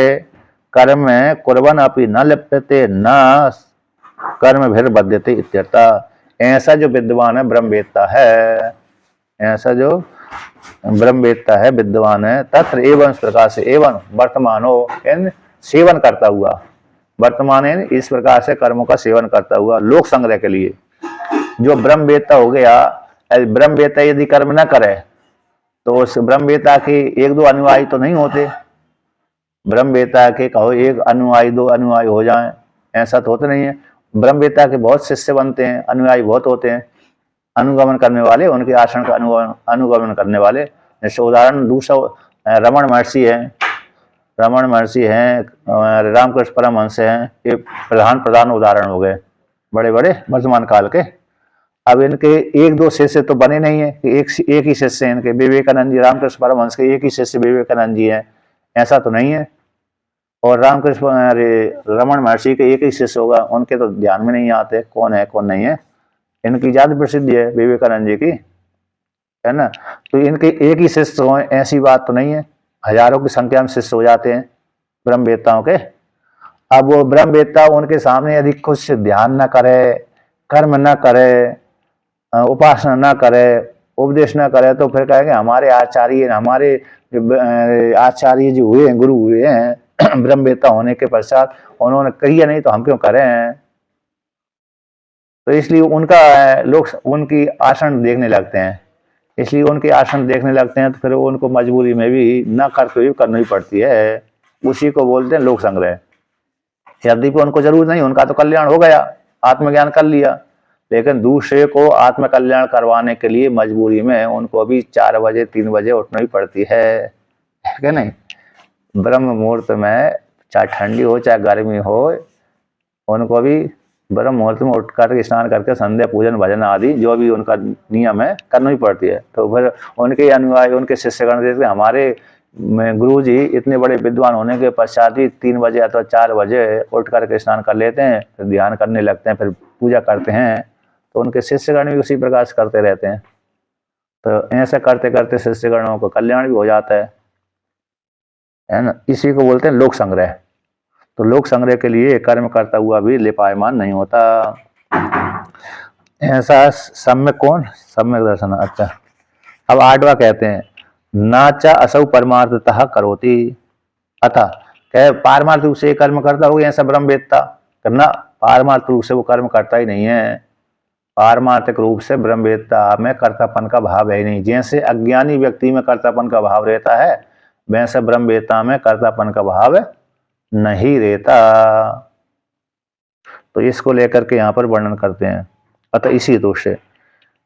कर्म कुर्बन अपि न लिप्यते न कर्म भीर बध्यते इत्यर्थ। ऐसा जो विद्वान है, ब्रह्मवेत्ता है, ऐसा जो ब्रह्मवेत्ता है, विद्वान है, तत्र एवं इस प्रकार से, एवं वर्तमान हो, सेवन करता हुआ, वर्तमान है इस प्रकार से कर्मों का सेवन करता हुआ लोक संग्रह के लिए। जो ब्रह्मवेत्ता हो गया, ब्रह्मवेत्ता यदि कर्म न करे तो उस ब्रह्मवेत्ता के 1-2 अनुयायी तो नहीं होते। ब्रह्मवेत्ता के कहो 1 अनुयायी 2 अनुयायी हो जाएं, ऐसा तो होता नहीं है। ब्रह्मवेत्ता के बहुत शिष्य बनते हैं, अनुयायी बहुत होते हैं, अनुगमन करने वाले, उनके आचरण का अनुगमन करने वाले। जैसे उदाहरण दूसरा रमण महर्षि है, रमण महर्षि हैं, रामकृष्ण परमहंस हैं, ये प्रधान उदाहरण हो गए बड़े बड़े वर्तमान काल के। अब इनके 1-2 शिष्य तो बने नहीं है कि एक ही शिष्य है इनके। विवेकानंद जी, रामकृष्ण परमहंस के एक ही शिष्य विवेकानंद जी हैं, ऐसा तो नहीं है। और रमण महर्षि के एक ही शिष्य होगा, उनके तो ध्यान में नहीं आते कौन है कौन नहीं है। इनकी ज्यादा प्रसिद्धि है विवेकानंद जी की, है ना। तो इनके एक ही शिष्य हो, ऐसी बात तो नहीं है, हजारों की संख्या में शिष्य हो जाते हैं ब्रह्मवेत्ताओं के। अब वो ब्रह्मवेत्ता उनके सामने यदि कुछ ध्यान न करे, कर्म न करे, उपासना न करे, उपदेश न करे, तो फिर कहेंगे हमारे आचार्य जो हुए हैं, गुरु हुए हैं, ब्रह्मवेत्ता होने के पश्चात उन्होंने कही नहीं तो हम क्यों करें। तो इसलिए लोग उनकी आसन देखने लगते हैं, इसलिए उनके आसन देखने लगते हैं, तो फिर उनको मजबूरी में भी न करते हुए करनी पड़ती है। उसी को बोलते हैं लोक संग्रह। यदि भी उनको जरूरत नहीं, उनका तो कल्याण हो गया, आत्मज्ञान कर लिया, लेकिन दूसरे को आत्म कल्याण करवाने के लिए मजबूरी में उनको भी 4 बजे 3 बजे उठना ही पड़ती है कि नहीं। ब्रह्म मुहूर्त में चाहे ठंडी हो चाहे गर्मी हो, उनको भी ब्रह्म मुहूर्त में उठ कर स्नान करके संध्या पूजन भजन आदि जो भी उनका नियम है करना ही पड़ती है। तो फिर उनके अनुयायी उनके शिष्यगण देखते हमारे गुरु जी इतने बड़े विद्वान होने के पश्चात भी 3 बजे अथवा 4 बजे उठ करके स्नान कर लेते हैं, फिर ध्यान करने लगते हैं, फिर पूजा करते हैं। तो उनके शिष्यगण भी उसी प्रकार से करते रहते हैं। तो ऐसा करते करते शिष्यगणों को कल्याण भी हो जाता है ना। इसी को बोलते हैं लोक संग्रह। तो लोक संग्रह के लिए कर्म करता हुआ भी लिपायमान नहीं होता। ऐसा सम्यक कौन, सम्यक दर्शन। अच्छा, अब 8वां कहते हैं नाचा असौ परमार्थतः करोति। अतः कह पारमार्थ रूप से कर्म करता होगा ऐसा ब्रह्मवेत्ता करना, पारमार्थ रूप से वो कर्म करता ही नहीं है। पारमार्थिक रूप से ब्रह्मवेत्ता में कर्तापन का भाव है ही नहीं। जैसे अज्ञानी व्यक्ति में कर्तापन का भाव रहता है, वैसे ब्रह्मवेत्ता में कर्तापन का भाव नहीं रहता। तो इसको लेकर के यहाँ पर वर्णन करते हैं। अतः इसी दोष से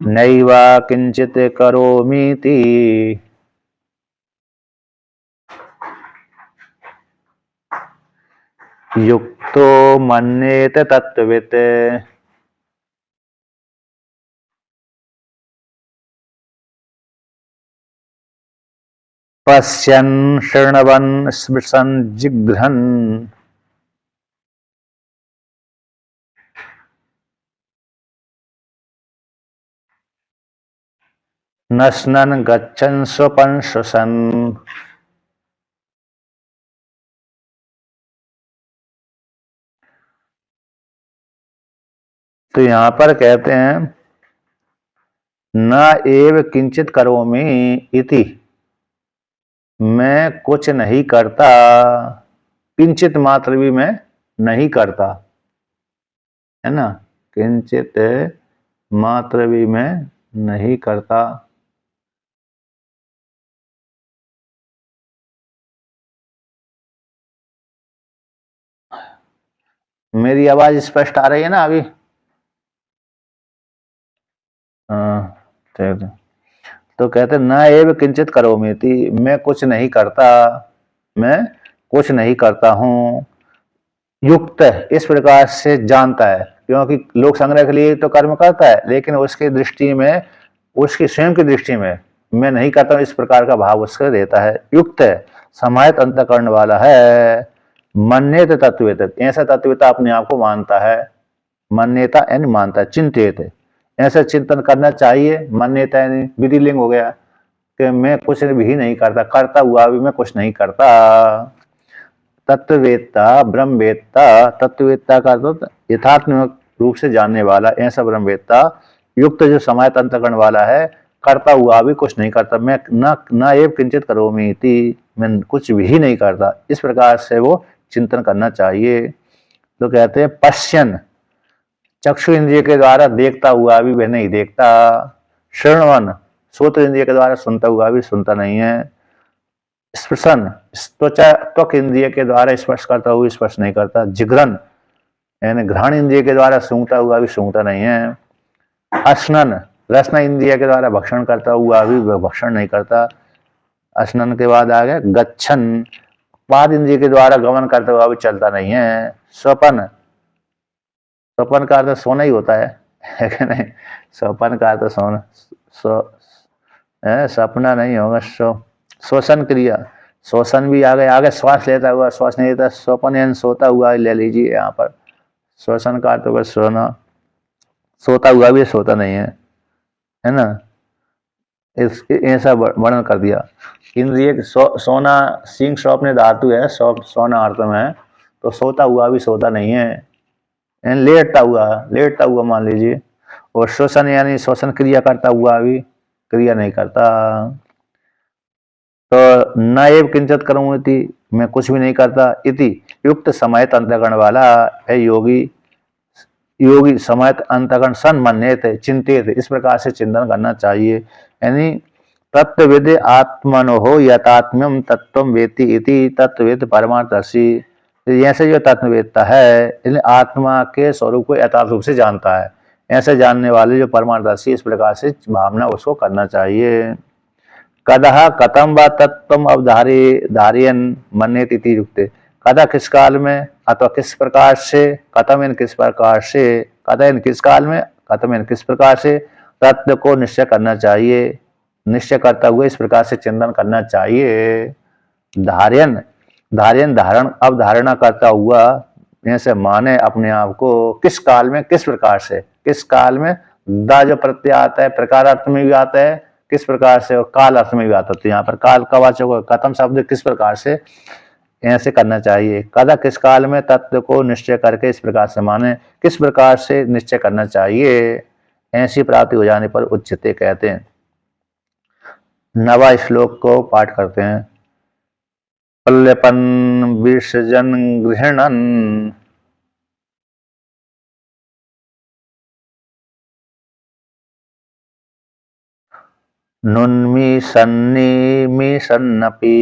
नैवा किंचित करोमीति युक्तो मन्येत तत्त्ववित्। पश्यन् शृण्वन् स्पृशन् जिघ्रन् नश्नन् गच्छन् स्वपन् श्वसन्। तो यहां पर कहते हैं न एव किंचित करोमि इति, मैं कुछ नहीं करता, किंचित मात्र भी मैं नहीं करता, है ना। किंचित मात्र भी मैं नहीं करता। मेरी आवाज स्पष्ट आ रही है ना अभी? ठीक है। तो कहते न एव किंचित करोमीति, मैं कुछ नहीं करता, मैं कुछ नहीं करता हूं। युक्त इस प्रकार से जानता है, क्योंकि लोक संग्रह के लिए तो कर्म करता है, लेकिन उसकी दृष्टि में, उसकी स्वयं की दृष्टि में मैं नहीं करता हूं इस प्रकार का भाव उसका रहता है। युक्त है, समाहित अंतःकरण वाला है। मन्येत तत्त्वेत, ऐसा तत्वता अपने आप को मानता है। मान्यता यानी मानता है, चिंतित ऐसा चिंतन करना चाहिए। मान्यता यानी विधिलिंग हो गया कि मैं कुछ भी नहीं करता, करता हुआ भी मैं कुछ नहीं करता। तत्ववेत्ता ब्रह्मवेत्ता, तत्ववेत्ता का अर्थ यथात्मक रूप से जानने वाला, ऐसा ब्रह्मवेत्ता युक्त जो समाहित अंतःकरण वाला है, करता हुआ भी कुछ नहीं करता। मैं न एव किंचित करोमि इति, मैं कुछ भी नहीं करता, इस प्रकार से वो चिंतन करना चाहिए। तो कहते हैं पश्यन, चक्षु इंद्रिय के द्वारा देखता हुआ भी वह नहीं देखता। श्रवण, श्रोत्र इंद्रिय के द्वारा सुनता हुआ भी सुनता नहीं है। स्पर्शन, त्वचा त्वक इंद्रिय के द्वारा स्पर्श करता हुआ स्पर्श नहीं करता। जिघ्रन यानी घ्राण इंद्रिय के द्वारा सूंघता हुआ भी सूंघता नहीं है। अश्नन, रसना इंद्रिय के द्वारा भक्षण करता हुआ भी वह भक्षण नहीं करता। अश्नन के बाद आ गया गच्छन, पाद इंद्रिय के द्वारा गमन करता हुआ भी चलता नहीं है। स्वपन, स्वपन का अर्थ सोना ही होता है कि नहीं। स्वपन का अर्थ सोना, सपना नहीं होगा। श्वसन क्रिया, श्वसन भी आ गए, आगे श्वास लेता हुआ श्वास नहीं लेता। स्वपन यानी सोता हुआ ले लीजिए यहाँ पर। श्वसन का अर्थ होगा सोना, सोता हुआ भी सोता नहीं है ना। इस ऐसा वर्णन कर दिया। इंद्रिय सोना सिंह स्वप्न धातु है, सोना अर्थ में है, तो सोता हुआ भी सोता नहीं है, लेटता हुआ मान लीजिए। और श्वसन यानी श्वसन क्रिया करता हुआ भी क्रिया नहीं करता। तो न एव किंचित करूँ इति, मैं कुछ भी नहीं करता, इति युक्त समय अंतःकरण वाला है योगी। योगी समय अंतःकरण सन मन्येत चिंतित, इस प्रकार से चिंतन करना चाहिए। यानी तत्वविद आत्मनो यथात्म्यम तत्वम वेति इति तत्वविद परमार्थदर्शी। ऐसे जो तत्ववेत्ता है इसलिए आत्मा के स्वरूप को यथार्थ रूप से जानता है, ऐसे जानने वाले जो परमार्थदर्शी, इस प्रकार से भावना उसको करना चाहिए। कदह कथम व तत्व अवधारियन मन्येति इति युक्ते, कदा किस काल में अथवा किस प्रकार से, कथम इन किस प्रकार से, कदा इन किस काल में, कथम इन किस प्रकार से तत्व को निश्चय करना चाहिए, निश्चय करता हुआ इस प्रकार से चिंतन करना चाहिए। धार्यन धार्यन धारण अवधारणा करता हुआ, ऐसे माने अपने आप को, किस काल में किस प्रकार से, किस काल में दा जो प्रत्यय आता है प्रकार अर्थ में भी आता है, किस प्रकार से, और काल अर्थ में भी आता है। तो यहाँ पर काल का वाचक कथम शब्द किस प्रकार से, ऐसे करना चाहिए। कदा किस काल में तत्व को निश्चय करके इस प्रकार से माने, किस प्रकार से निश्चय करना चाहिए, ऐसी प्राप्ति हो जाने पर उच्चते कहते हैं। नवा श्लोक को पाठ करते हैं। पल्यपन विसर्जन गृहणन, नुन्मिषन्निमिषन्नपि,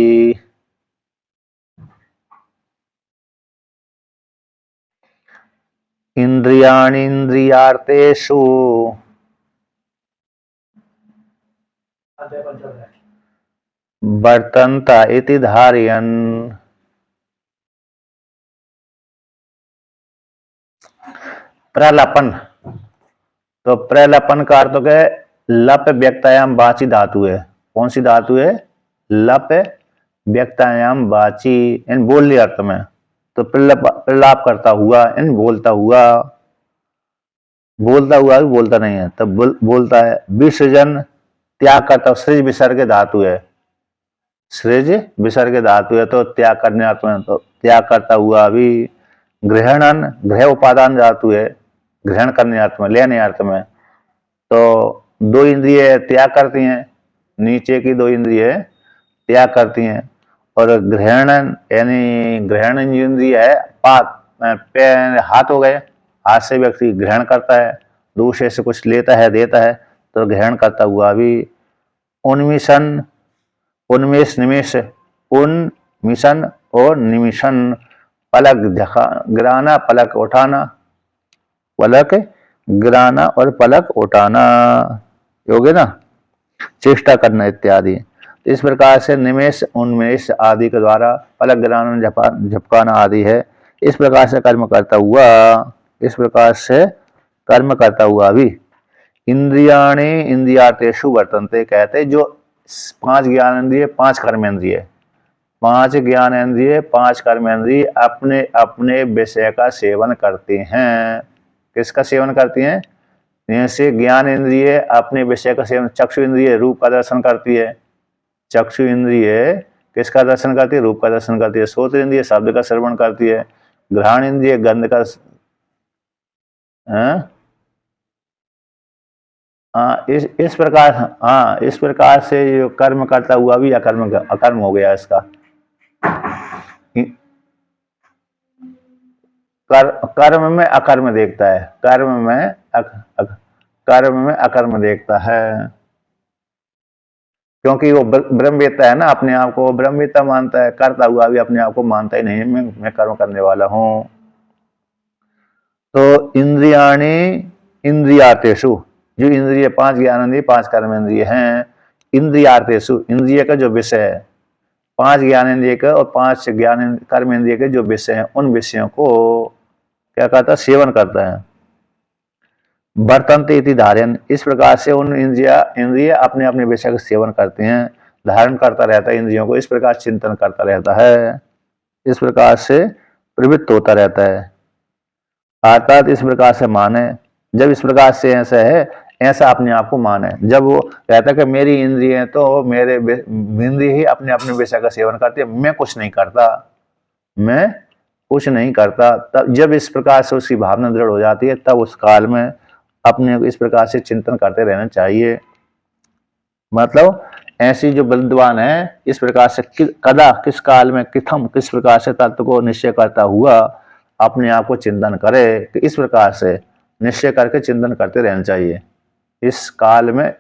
इंद्रियाणीन्द्रियार्थेषु वर्तन्त इति धारयन्। प्रलपन, तो प्रलपन का अर्थ है लप व्यक्तायाम वाची धातु है। कौन सी धातु है? लप व्यक्तायाम वाची, इन बोलने अर्थ में। तो प्रलाप करता हुआ, इन बोलता हुआ, बोलता हुआ भी बोलता नहीं है तब बोलता है। विसर्जन त्याग करता, सृज विसर्ग धातु है, सृज विसर्ग धातु है तो त्याग करने अर्थ में, तो त्याग करता हुआ भी। ग्रहणन गृह उपादान धातु है, ग्रहण करने अर्थ में, लेने अर्थ में। तो दो इंद्रिय त्याग करती हैं, नीचे की दो इंद्रिय त्याग करती हैं। और ग्रहणन यानी ग्रहण इंद्रिय है, हाथ हो गए, हाथ से व्यक्ति ग्रहण करता है, दूसरे से कुछ लेता है देता है, तो ग्रहण करता हुआ भी। उन्मिषण उन्मेष निमेष, उन्मिषण और निमिषण, पलक गिराना पलक उठाना, पलक गिराना और पलक उठाना, योग्य ना, चेष्टा करना इत्यादि। इस प्रकार से निमेष उन्मेष आदि के द्वारा पलक गिराना झपकाना आदि है। इस प्रकार से कर्म करता हुआ, इस प्रकार से कर्म करता हुआ भी। इंद्रियाणि इंद्रियार्थेषु वर्तन्ते, कहते जो 5 ज्ञानेंद्रिय 5 कर्मेंद्रिय, 5 ज्ञानेंद्रिय 5 कर्मेंद्रिय अपने अपने विषय का सेवन करते हैं। किसका सेवन करती हैं? जैसे ज्ञान इंद्रिय अपने विषय का सेवन, चक्षु इंद्रिय रूप का दर्शन करती है, चक्षु इंद्रिय किसका दर्शन करती है? रूप का दर्शन करती है। श्रोत्र इंद्रिय शब्द का श्रवण करती है। घ्राण इंद्रिय गंध का, इस प्रकार, इस प्रकार से जो कर्म करता हुआ भी अकर्म हो गया इसका। कर्म में अकर्म देखता है, कर्म में अकर्म देखता है, क्योंकि वो ब्रह्मवेत्ता है ना, अपने आप को ब्रह्मवेत्ता मानता है, करता हुआ भी अपने आप को मानता ही नहीं, मैं कर्म करने वाला हूं। तो इंद्रियाणि इंद्रियार्थेषु, जो इंद्रिय 5 ज्ञानेंद्रिय 5 कर्मेंद्रिय हैं, इंद्रियार्थेषु इंद्रिय का जो विषय है, 5 ज्ञानेंद्रिय का और 5 कर्मेंद्रिय के जो विषय हैं, उन विषयों को क्या कहता है? सेवन करता है। वर्तन्ते इति धारयन्, इस प्रकार से उन इंद्रिय अपने अपने विषय का सेवन करते हैं, धारण करता रहता है इंद्रियों को, इस प्रकार चिंतन करता रहता है, इस प्रकार से प्रवृत्त होता रहता है। अर्थात इस प्रकार से माने, जब इस प्रकार से ऐसा है, ऐसा अपने आप को माने। जब वो कहता है कि मेरी इंद्रिय तो मेरे इंद्रिय ही अपने अपने विषय का सेवन करती है, मैं कुछ नहीं करता, मैं कुछ नहीं करता, तब जब इस प्रकार से उसकी भावना दृढ़ हो जाती है, तब उस काल में अपने इस प्रकार से चिंतन करते रहना चाहिए। मतलब ऐसी जो विद्वान है, इस प्रकार से कदा किस काल में किथम किस प्रकार से तत्व को निश्चय करता हुआ अपने आप को चिंतन करे, कि इस प्रकार से निश्चय करके चिंतन करते रहना चाहिए। इस काल में,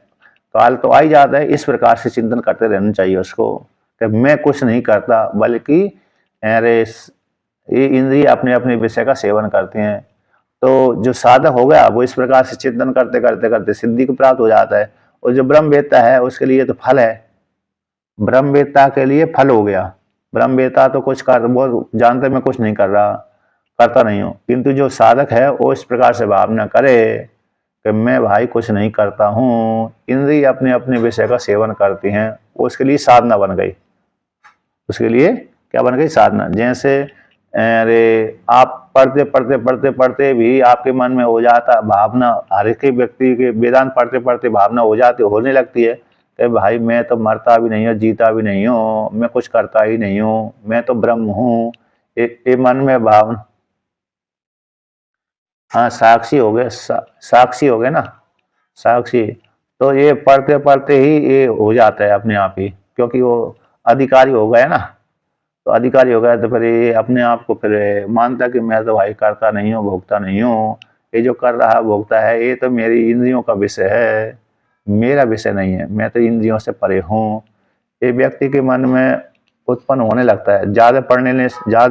काल तो आ ही जाता है, इस प्रकार से चिंतन करते रहना चाहिए उसको, कि मैं कुछ नहीं करता, बल्कि अरे ये इंद्रिय अपने अपने विषय का सेवन करते हैं। तो जो साधक हो गया वो इस प्रकार से चिंतन करते करते करते सिद्धि को प्राप्त हो जाता है। और जो ब्रह्मवेत्ता है उसके लिए तो फल है, ब्रह्मवेत्ता के लिए फल हो गया। ब्रह्मवेत्ता तो कुछ कर, वो जानते मैं कुछ नहीं कर रहा, करता नहीं हूँ, किंतु जो साधक है वो इस प्रकार से भावना करे कि मैं भाई कुछ नहीं करता हूँ, इंद्रिय अपने अपने विषय का सेवन करती हैं, उसके लिए साधना बन गई। उसके लिए क्या बन गई? साधना। जैसे अरे आप पढ़ते पढ़ते पढ़ते पढ़ते भी आपके मन में हो जाता भावना, हर एक व्यक्ति के वेदांत पढ़ते पढ़ते भावना हो जाती, होने लगती है कि भाई मैं तो मरता भी नहीं हूँ, जीता भी नहीं हूँ, मैं कुछ करता ही नहीं हूँ, मैं तो ब्रह्म हूँ। ये मन में भावना, हाँ साक्षी हो गए, साक्षी हो गए ना, साक्षी। तो ये पढ़ते पढ़ते ही ये हो जाता है अपने आप ही, क्योंकि वो अधिकारी हो गया ना। तो अधिकारी हो गया तो फिर ये अपने आप को फिर मानता कि मैं तो भाई करता नहीं हूँ, भोगता नहीं हूँ, ये जो कर रहा है भोगता है ये तो मेरी इंद्रियों का विषय है, मेरा विषय नहीं है, मैं तो इंद्रियों से परे हूँ। ये व्यक्ति के मन में उत्पन्न होने लगता है। ज्यादा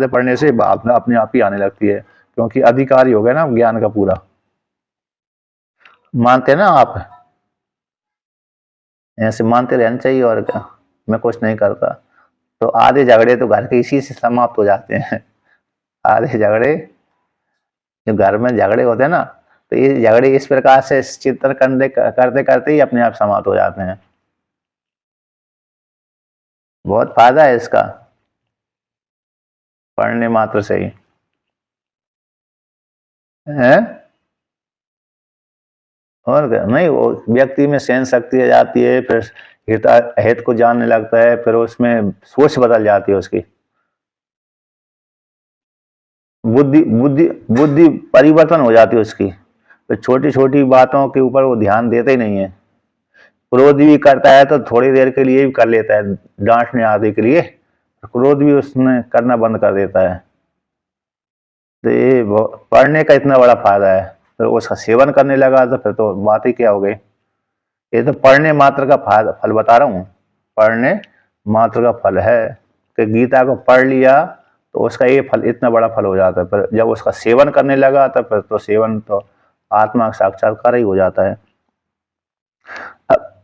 पढ़ने से भावना अपने आप ही आने लगती है, क्योंकि अधिकारी हो गया ना ज्ञान का पूरा। मानते ना आप? ऐसे मानते रहना चाहिए, और क्या, मैं कुछ नहीं करता। तो आधे झगड़े तो घर के इसी से समाप्त हो जाते हैं। आधे झगड़े, जो घर में झगड़े होते हैं ना, तो ये झगड़े इस प्रकार से चिंतन करते करते ही अपने आप समाप्त हो जाते हैं। बहुत फायदा है इसका, पढ़ने मात्र से ही है। और क्या, नहीं वो व्यक्ति में सहन शक्ति आ जाती है, फिर हित को जानने लगता है, फिर उसमें सोच बदल जाती है उसकी, बुद्धि बुद्धि बुद्धि परिवर्तन हो जाती है उसकी। तो छोटी छोटी बातों के ऊपर वो ध्यान देते ही नहीं है। क्रोध भी करता है तो थोड़ी देर के लिए भी कर लेता है, डांटने आदि के लिए, क्रोध भी उसने करना बंद कर देता है। तो ये पढ़ने का इतना बड़ा फायदा है। फिर उसका सेवन करने लगा तो फिर तो बात ही क्या हो गई। ये तो पढ़ने मात्र का फायदा, फल बता रहा हूँ, पढ़ने मात्र का फल है कि गीता को पढ़ लिया तो उसका ये फल, इतना बड़ा फल हो जाता है। पर जब उसका सेवन करने लगा तो फिर तो सेवन तो आत्मा का साक्षात्कार ही हो जाता है।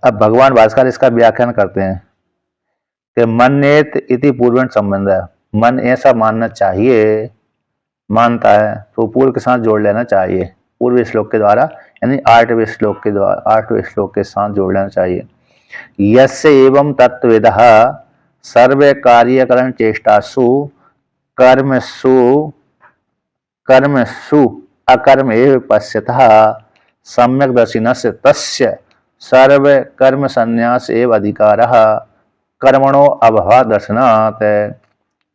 अब भगवान भास्कर इसका व्याख्यान करते हैं कि मन्येत इति पूर्वण संबंध है। मन ऐसा मानना चाहिए, मानता है तो पूर्व के साथ जोड़ लेना चाहिए, पूर्व श्लोक के द्वारा, यानी 8वें श्लोक के द्वारा, 8वें श्लोक के साथ जोड़ लेना चाहिए। यस्य एवं तत्वविदः सर्वे कार्यकरण चेष्टासु कर्मसु कर्मसु अकर्म एव पश्यतः सम्यक दर्शिनस्य तस्य सर्व कर्म संन्यास एव अधिकारः कर्मणो अभाव दर्शनात्।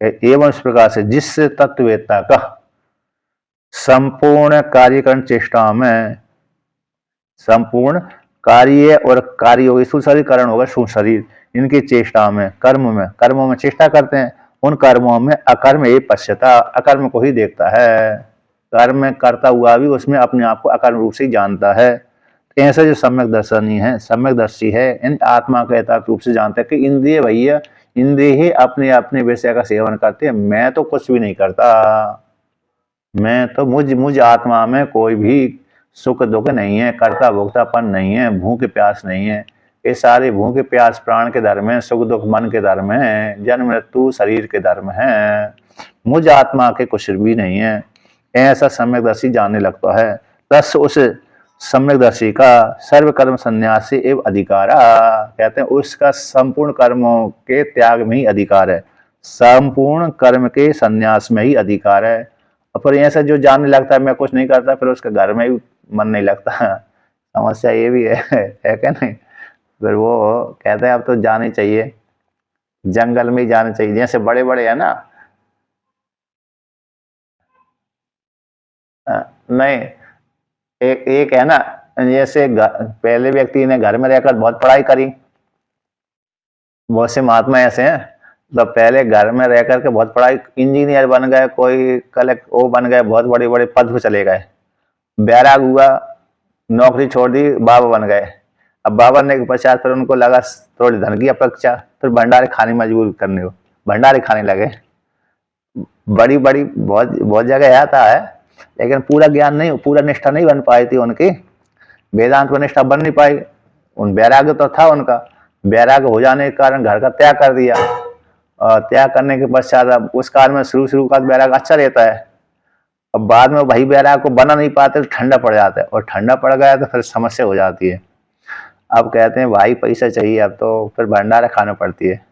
एवं इस प्रकार से जिस तत्ववेत्ता का संपूर्ण कार्यकरण चेष्टा में, संपूर्ण कार्य और कार्य होगी, सुशरीकरण होगा सुशरीर, इनकी चेष्टा में, कर्मों में चेष्टा करते हैं, उन कर्मों में अकर्म ये पश्यता, अकर्म को ही देखता है, कर्म करता हुआ भी उसमें अपने आप को अकर्म रूप से जानता है। ऐसा जो सम्यक दर्शनी है, सम्यक दर्शी है, इन आत्मा के यथार्थ रूप से जानता है कि इंद्रिय भैया, इंद्रिय ही अपने अपने विषय का सेवन करते हैं, मैं तो कुछ भी नहीं करता, मैं तो मुझ आत्मा में कोई भी सुख दुख नहीं है, कर्ता भोक्तापन नहीं है, भूख प्यास नहीं है। ये सारे भूख प्यास प्राण के धर्म है, सुख दुख मन के धर्म है, जन्म मृत्यु शरीर के धर्म है, मुझ आत्मा के कुछ भी नहीं है। ऐसा सम्यकदर्शी जानने लगता है। तस उस सम्यकदर्शी का सर्व कर्म संन्यासी एवं अधिकारा, कहते हैं उसका संपूर्ण कर्मों के त्याग में ही अधिकार है, संपूर्ण कर्म के संन्यास में ही अधिकार है। और ऐसा जो जानने लगता है मैं कुछ नहीं करता, फिर उसके घर में भी मन नहीं लगता। समस्या ये भी है क्या नहीं? फिर वो कहते हैं अब तो जाने चाहिए, जंगल में ही जाना चाहिए, जैसे बड़े बड़े है ना, नहीं, एक है ना, जैसे पहले व्यक्ति ने घर में रहकर बहुत पढ़ाई करी, बहुत से महात्मा ऐसे हैं, तो पहले घर में रह करके बहुत पढ़ाई, इंजीनियर बन गए, कोई कलेक्ट वो बन गए, बहुत बड़े बड़े पद पे चले गए, बैराग हुआ, नौकरी छोड़ दी, बाबा बन गए। अब बाबा बनने के पश्चात फिर उनको लगा थोड़ी धन की अपेक्षा, फिर भंडारे खाने मजबूर करने को, भंडारे खाने लगे। बड़ी बड़ी बहुत बहुत जगह आता है, लेकिन पूरा ज्ञान नहीं, पूरा निष्ठा नहीं बन पाई थी उनकी, वेदांत को निष्ठा बन नहीं पाई। उन वैराग्य तो था उनका, वैराग्य हो जाने के कारण घर का त्याग कर दिया, और त्याग करने के पश्चात अब उस काल में शुरू का वैराग्य अच्छा रहता है, अब बाद में वही वैराग्य को बना नहीं पाते तो ठंडा पड़ जाता है, और ठंडा पड़ गया तो फिर समस्या हो जाती है। अब कहते हैं भाई पैसा चाहिए, अब तो फिर भंडारा खाना पड़ती है।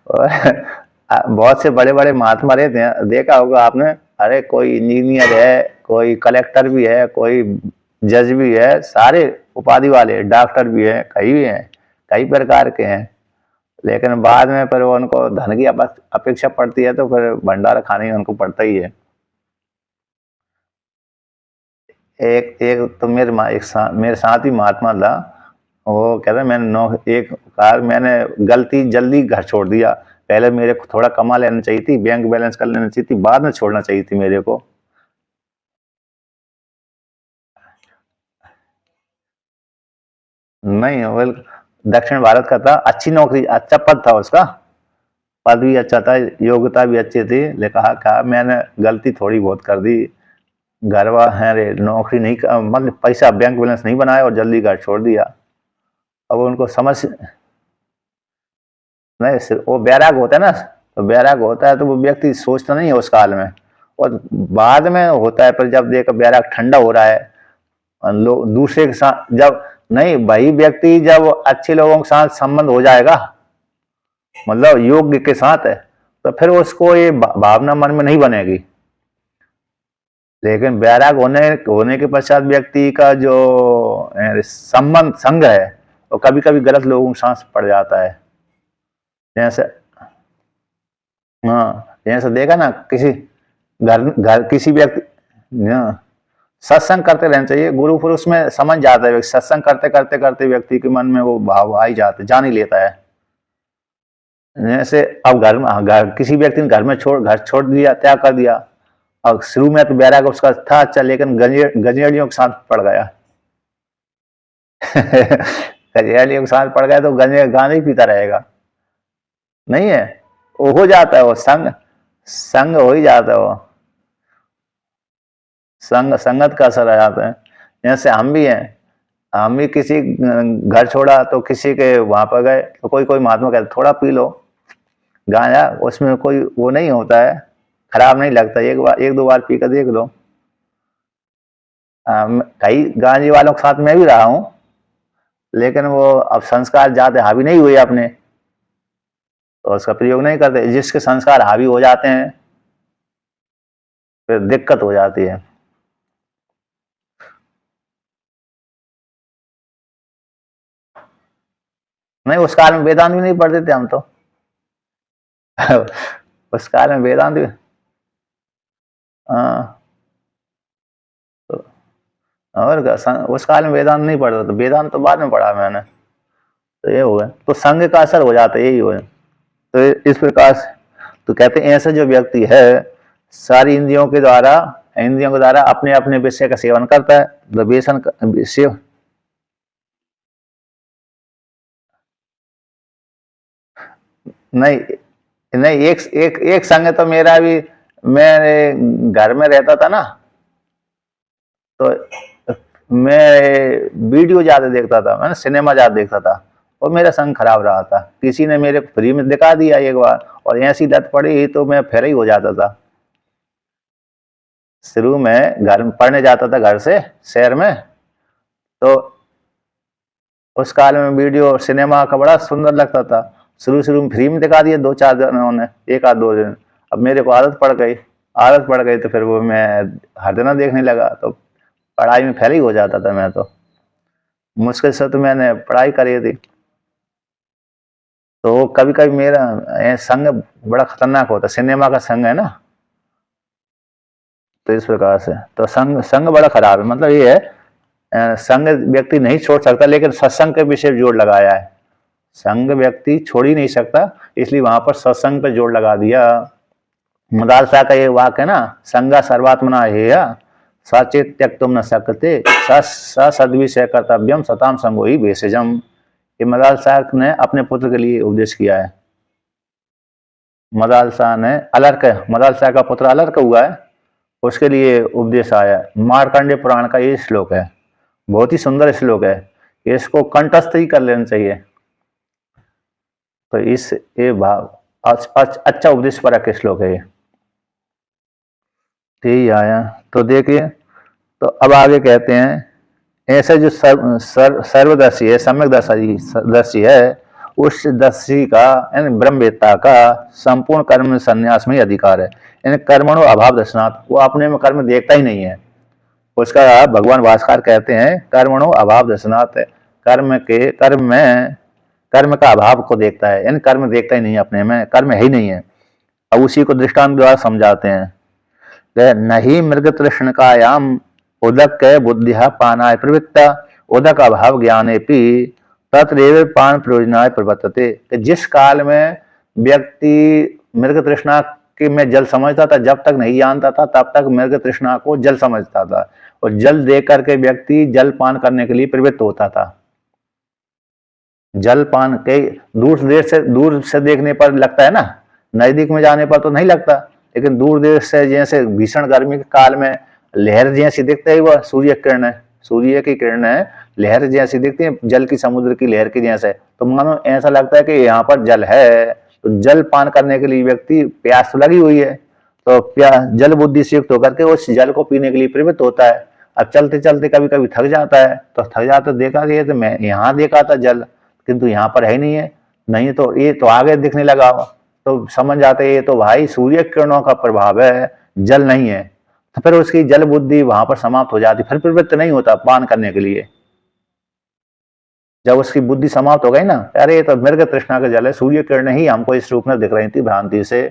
और बहुत से बड़े बड़े महात्मा रहते हैं, देखा होगा आपने, अरे कोई इंजीनियर है, कोई कलेक्टर भी है, कोई जज भी है, सारे उपाधि वाले, डॉक्टर भी है, कई भी हैं, कई प्रकार के हैं, लेकिन बाद में फिर उनको धन की अपेक्षा पड़ती है, तो फिर भंडारा खाने उनको पड़ता ही है। एक एक तो मेरे साथ ही महात्मा था, वो कह रहे मैंने एक कार मैंने गलती जल्दी घर छोड़ दिया, पहले मेरे को थोड़ा कमा लेना चाहिए थी, बैंक बैलेंस कर लेना चाहिए थी, बाद में छोड़ना चाहिए थी मेरे को। नहीं, वेल, दक्षिण भारत का था, अच्छी नौकरी, अच्छा पद था उसका, पद भी अच्छा था, योग्यता भी अच्छी थी, लेकिन कहा मैंने गलती थोड़ी बहुत कर दी, घर है रे, नौकरी नहीं मतलब पैसा बैंक बैलेंस नहीं बनाया और जल्दी घर छोड़ दिया। अब उनको समझ नहीं, वो बैराग होता है ना, तो बैराग होता है तो वो व्यक्ति सोचता नहीं है उस काल में, और बाद में होता है, पर जब देखो बैराग ठंडा हो रहा है, लोग दूसरे के साथ जब, नहीं वही व्यक्ति जब अच्छे लोगों के साथ संबंध हो जाएगा, मतलब योग्य के साथ है, तो फिर उसको ये भावना मन में नहीं बनेगी। लेकिन बैराग होने के पश्चात व्यक्ति का जो संबंध संग है, वो कभी कभी गलत लोगों के साथ पड़ जाता है। जैसे, हाँ जैसे देखा ना, किसी घर घर किसी व्यक्ति, हाँ, सत्संग करते रहना चाहिए, गुरु पुरुष में समझ जाता है, सत्संग करते करते करते व्यक्ति के मन में वो भाव आ ही जाते, जान ही लेता है। जैसे अब घर किसी व्यक्ति ने घर छोड़ दिया, त्याग कर दिया, और शुरू में तो बैराग उसका था अच्छा, लेकिन गंजेड़ियों के साथ पड़ गया। गंजेड़ियों के साथ पड़ गया तो गांजा ही पीता रहेगा, नहीं है, वो हो जाता है, वो संग संग हो ही जाता है, वो संगत का असर आ जाता है। जैसे हम भी हैं, हम भी किसी घर छोड़ा तो किसी के वहां पर गए, तो कोई महात्मा कहते थोड़ा पी लो गांजा, उसमें कोई वो नहीं होता है, खराब नहीं लगता, एक दो बार पी कर देख लो। कई गांजे वालों के साथ मैं भी रहा हूँ, लेकिन वो अब संस्कार ज्यादा हावी नहीं हुए अपने, तो उसका प्रयोग नहीं करते, जिसके संस्कार हावी हो जाते हैं फिर दिक्कत हो जाती है। नहीं, उस काल में वेदांत भी नहीं पढ़ते थे हम तो। उस काल में वेदांत भी, हाँ, तो और क्या, उस काल में वेदांत नहीं पढ़ता, तो वेदांत तो बाद में पढ़ा मैंने, तो ये हो गया, तो संघ का असर हो जाता है, यही हो, तो इस प्रकार से तो कहते हैं ऐसा जो व्यक्ति है सारी इंद्रियों के द्वारा अपने अपने विषय का सेवन करता है, तो व्यसन सेव, नहीं नहीं, एक एक एक संग तो मेरा भी, मैं घर में रहता था ना, तो मैं वीडियो ज्यादा देखता था, मैंने सिनेमा ज्यादा देखता था, और मेरा संग खराब रहा था, किसी ने मेरे को फ्री में दिखा दिया एक बार, और ऐसी लत पड़ी तो मैं फिर ही हो जाता था। शुरू में घर में पढ़ने जाता था, घर से शहर में, तो उस काल में वीडियो सिनेमा का बड़ा सुंदर लगता था, शुरू में फ्री में दिखा दिया दो चार दिनों ने, एक आध दो दिन, अब मेरे को आदत पड़ गई, तो फिर वो मैं हर दिन देखने लगा, तो पढ़ाई में फेल ही हो जाता था मैं तो, मुश्किल से तो मैंने पढ़ाई करी थी। तो कभी कभी मेरा संग बड़ा खतरनाक होता, सिनेमा का संग है ना, तो इस प्रकार से तो संग संग बड़ा खराब है, मतलब ये है संग व्यक्ति नहीं छोड़ सकता, लेकिन सत्संग के विषय जोर लगाया है। संग व्यक्ति छोड़ ही नहीं सकता, इसलिए वहां पर सत्संग पर जोर लगा दिया। मदालसा का ये वाक्य है ना, संगा सर्वात्मना हेय सचेत त्यक तुम न सकते सद्विषय कर्तव्यम सताम संगो ही भेषजम। ये मदालसा ने अपने पुत्र के लिए उपदेश किया है। मदालसा ने मदालसा का पुत्र अलर्क हुआ है, उसके लिए उपदेश आया। मार्कंडेय पुराण का ये श्लोक है, बहुत ही सुंदर श्लोक है, इसको कंठस्थ ही कर लेना चाहिए। तो इस ये भाव अच्छा उपदेश परक श्लोक है ये। यही आया। तो देखिए, तो अब आगे कहते हैं, ऐसे जो सर्वदर्शी है, सम्यक दर्शी है, उस दर्शी का यानी ब्रह्मवेत्ता का संपूर्ण कर्म संन्यास में ही अधिकार है। यानी कर्मणो अभाव दर्शनात्, वो अपने में कर्म देखता ही नहीं है। उसका भगवान भास्कर कहते हैं कर्मणो अभाव दर्शनात्, कर्म का अभाव को देखता है, यानी कर्म देखता ही नहीं है, अपने में कर्म है ही नहीं है। अब उसी को दृष्टांत द्वारा समझाते हैं। नहीं मृग तृष्णकायाम उदक बुद्धिया पानाय प्रवृत्ता उदक अभाव ज्ञाने पी तत्रेव पान प्रयोजनाय प्रवर्तते। जिस काल में व्यक्ति मृग तृष्णा के में जल समझता था, जब तक नहीं जानता था तब तक मृग तृष्णा को जल समझता था, और जल देख करके व्यक्ति जल पान करने के लिए प्रवृत्त होता था। जल पान के दूर से देखने पर लगता है ना, नजदीक में जाने पर तो नहीं लगता, लेकिन दूर देर से जैसे भीषण गर्मी के काल में लहर जैसी दिखती है, वह सूर्य की किरण है, लहर जैसी दिखती है, जल की समुद्र की लहर की जैसे, तो मानो ऐसा लगता है कि यहाँ पर जल है। तो जल पान करने के लिए व्यक्ति प्यास तो लगी हुई है, तो जल बुद्धि से युक्त होकर के उस जल को पीने के लिए प्रवृत्त होता है। अब चलते चलते कभी कभी थक जाता है, तो थक जाता देखा कि तो मैं यहाँ देखा था जल, किंतु यहाँ पर है नहीं है, नहीं तो ये तो आगे दिखने लगा, तो समझ जाते ये तो भाई सूर्य किरणों का प्रभाव है, जल नहीं है। तो फिर उसकी जल बुद्धि वहां पर समाप्त हो जाती, फिर प्रवृत्त नहीं होता पान करने के लिए। जब उसकी बुद्धि समाप्त हो गई ना, अरे ये तो मृग तृष्णा का जल है, सूर्य किरण ही हमको इस रूप में दिख रही थी भ्रांति से,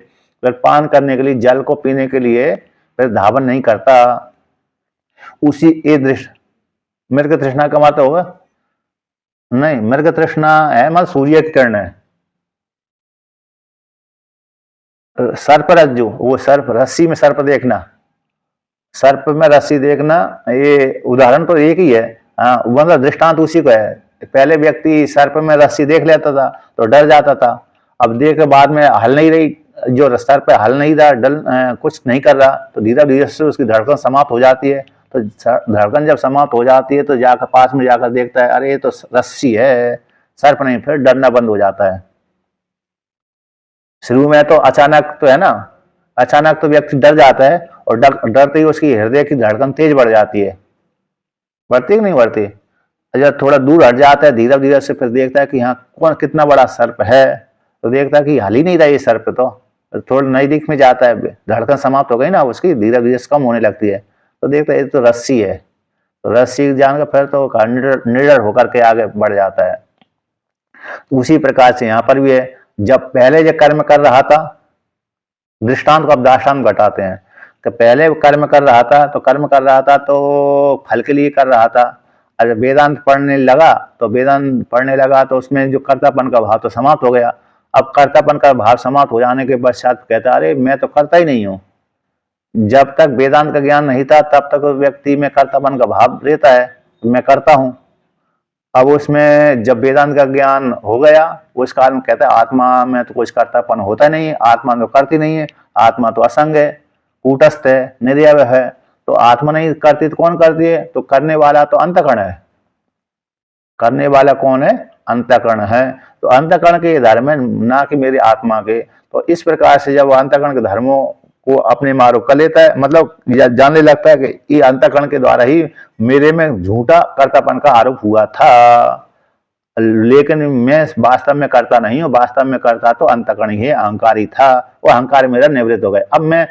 फिर पान करने के लिए, जल को पीने के लिए फिर धावन नहीं करता। उसी ये दृष्टि मृग तृष्णा का मतलब होगा नहीं, मृग तृष्णा है मतलब सूर्य की किरण है। सर्प रज्जु, वो सर्प रस्सी में सर्प देखना, सर्प में रस्सी देखना, ये उदाहरण तो एक ही है। हाँ, मतलब दृष्टांत उसी को है। पहले व्यक्ति सर्प में रस्सी देख लेता था तो डर जाता था, अब देख के बाद में हल नहीं रही, जो सर्प हल नहीं रहा, कुछ नहीं कर रहा, तो धीरे धीरे से उसकी धड़कन समाप्त हो जाती है। तो धड़कन जब समाप्त हो जाती है तो जाकर पास में जाकर देखता है, अरे ये तो रस्सी है, सर्प नहीं, फिर डरना बंद हो जाता है। शुरू में तो अचानक तो है ना, अचानक तो व्यक्ति डर जाता है, और डरते ही उसकी हृदय की धड़कन तेज बढ़ जाती है, बढ़ती कि नहीं बढ़ती। जब थोड़ा दूर हट जाता है धीरे धीरे से, फिर देखता है कि यहाँ कौन कितना बड़ा सर्प है, तो देखता है कि हल ही नहीं रहा ये सर्प, तो थोड़ा नजदीक में जाता है, धड़कन समाप्त हो गई ना उसकी, धीरे धीरे कम होने लगती है, तो देखता है ये तो रस्सी है, तो रस्सी जानकर फिर तो निडर होकर के आगे बढ़ जाता है। उसी प्रकार से यहाँ पर भी है, जब पहले जो कर्म कर रहा था, दृष्टांत को अब दाष्टांत घटाते हैं कि पहले कर्म कर रहा था तो फल के लिए कर रहा था। अगर वेदांत पढ़ने लगा तो उसमें जो कर्तापन का भाव तो समाप्त हो गया। अब कर्तापन का भाव समाप्त हो जाने के पश्चात कहता अरे मैं तो करता ही नहीं हूँ। जब तक वेदांत का ज्ञान नहीं था तब तक व्यक्ति में कर्तापन का भाव रहता है, मैं करता हूँ। अब उसमें जब वेदांत का ज्ञान हो गया उस काल में कहता है आत्मा में तो कुछ कर्तापन होता नहीं है, आत्मा तो करती नहीं है, आत्मा तो असंग है, कूटस्थ है, निर्यव है, तो आत्मा नहीं करती तो कौन करती है, तो करने वाला तो अंतःकरण है। करने वाला कौन है, अंतःकरण है। तो अंतःकरण के धर्म है, ना कि मेरी आत्मा के। तो इस प्रकार से जब अंतःकरण के धर्मों को अपने में आरोप कर लेता है, मतलब जानने लगता है कि ये अंतःकरण के द्वारा ही मेरे में झूठा कर्तापन का आरोप हुआ था, लेकिन मैं वास्तव में करता नहीं हूँ, वास्तव में करता तो अंतःकरण ही अहंकारी था, वो अहंकार मेरा निवृत्त हो गए। अब मैं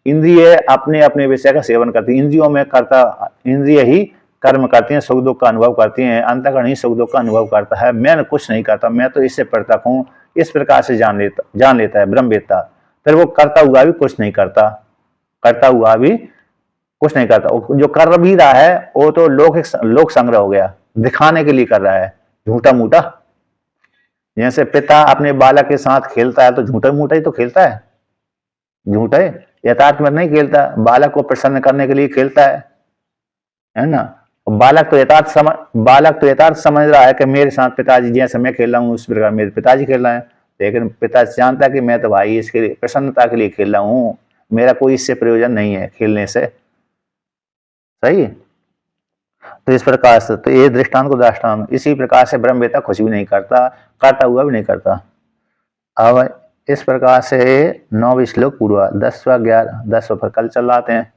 इंद्रिय अपने अपने विषय का सेवन करती, इंद्रियों में करता, इंद्रिय ही कर्म करती हैं, सुख दुख का अनुभव करती हैं, अंतःकरण ही सुख दुख का अनुभव करता है, मैं कुछ नहीं करता, मैं तो इससे पृथक हूँ। इस प्रकार से जान लेता है ब्रह्मवेत्ता। फिर वो करता हुआ भी कुछ नहीं करता, करता हुआ भी कुछ नहीं करता। जो कर भी रहा है वो तो लोक संग्रह हो गया, दिखाने के लिए कर रहा है, झूठा मूठा। जैसे पिता अपने बालक के साथ खेलता है तो झूठा मूठा ही तो खेलता है, झूठा है, यथार्थ में नहीं खेलता, बालक को प्रसन्न करने के लिए खेलता है ना। बालक तो यथार्थ समझ रहा है कि मेरे साथ पिताजी जैसे मैं खेल रहा हूँ उस प्रकार मेरे पिताजी खेल रहे हैं, लेकिन पिता जानता है कि मैं तो भाई इसके लिए प्रसन्नता के लिए खेल रहा हूँ, मेरा कोई इससे प्रयोजन नहीं है खेलने से। सही। तो इस प्रकार से तो ये दृष्टांत को दृष्टांत, इसी प्रकार से ब्रह्मवेत्ता कुछ भी नहीं करता, करता हुआ भी नहीं करता। अब इस प्रकार से 9 श्लोक पूरा, 10वां 11 10 पर कल चल आते हैं।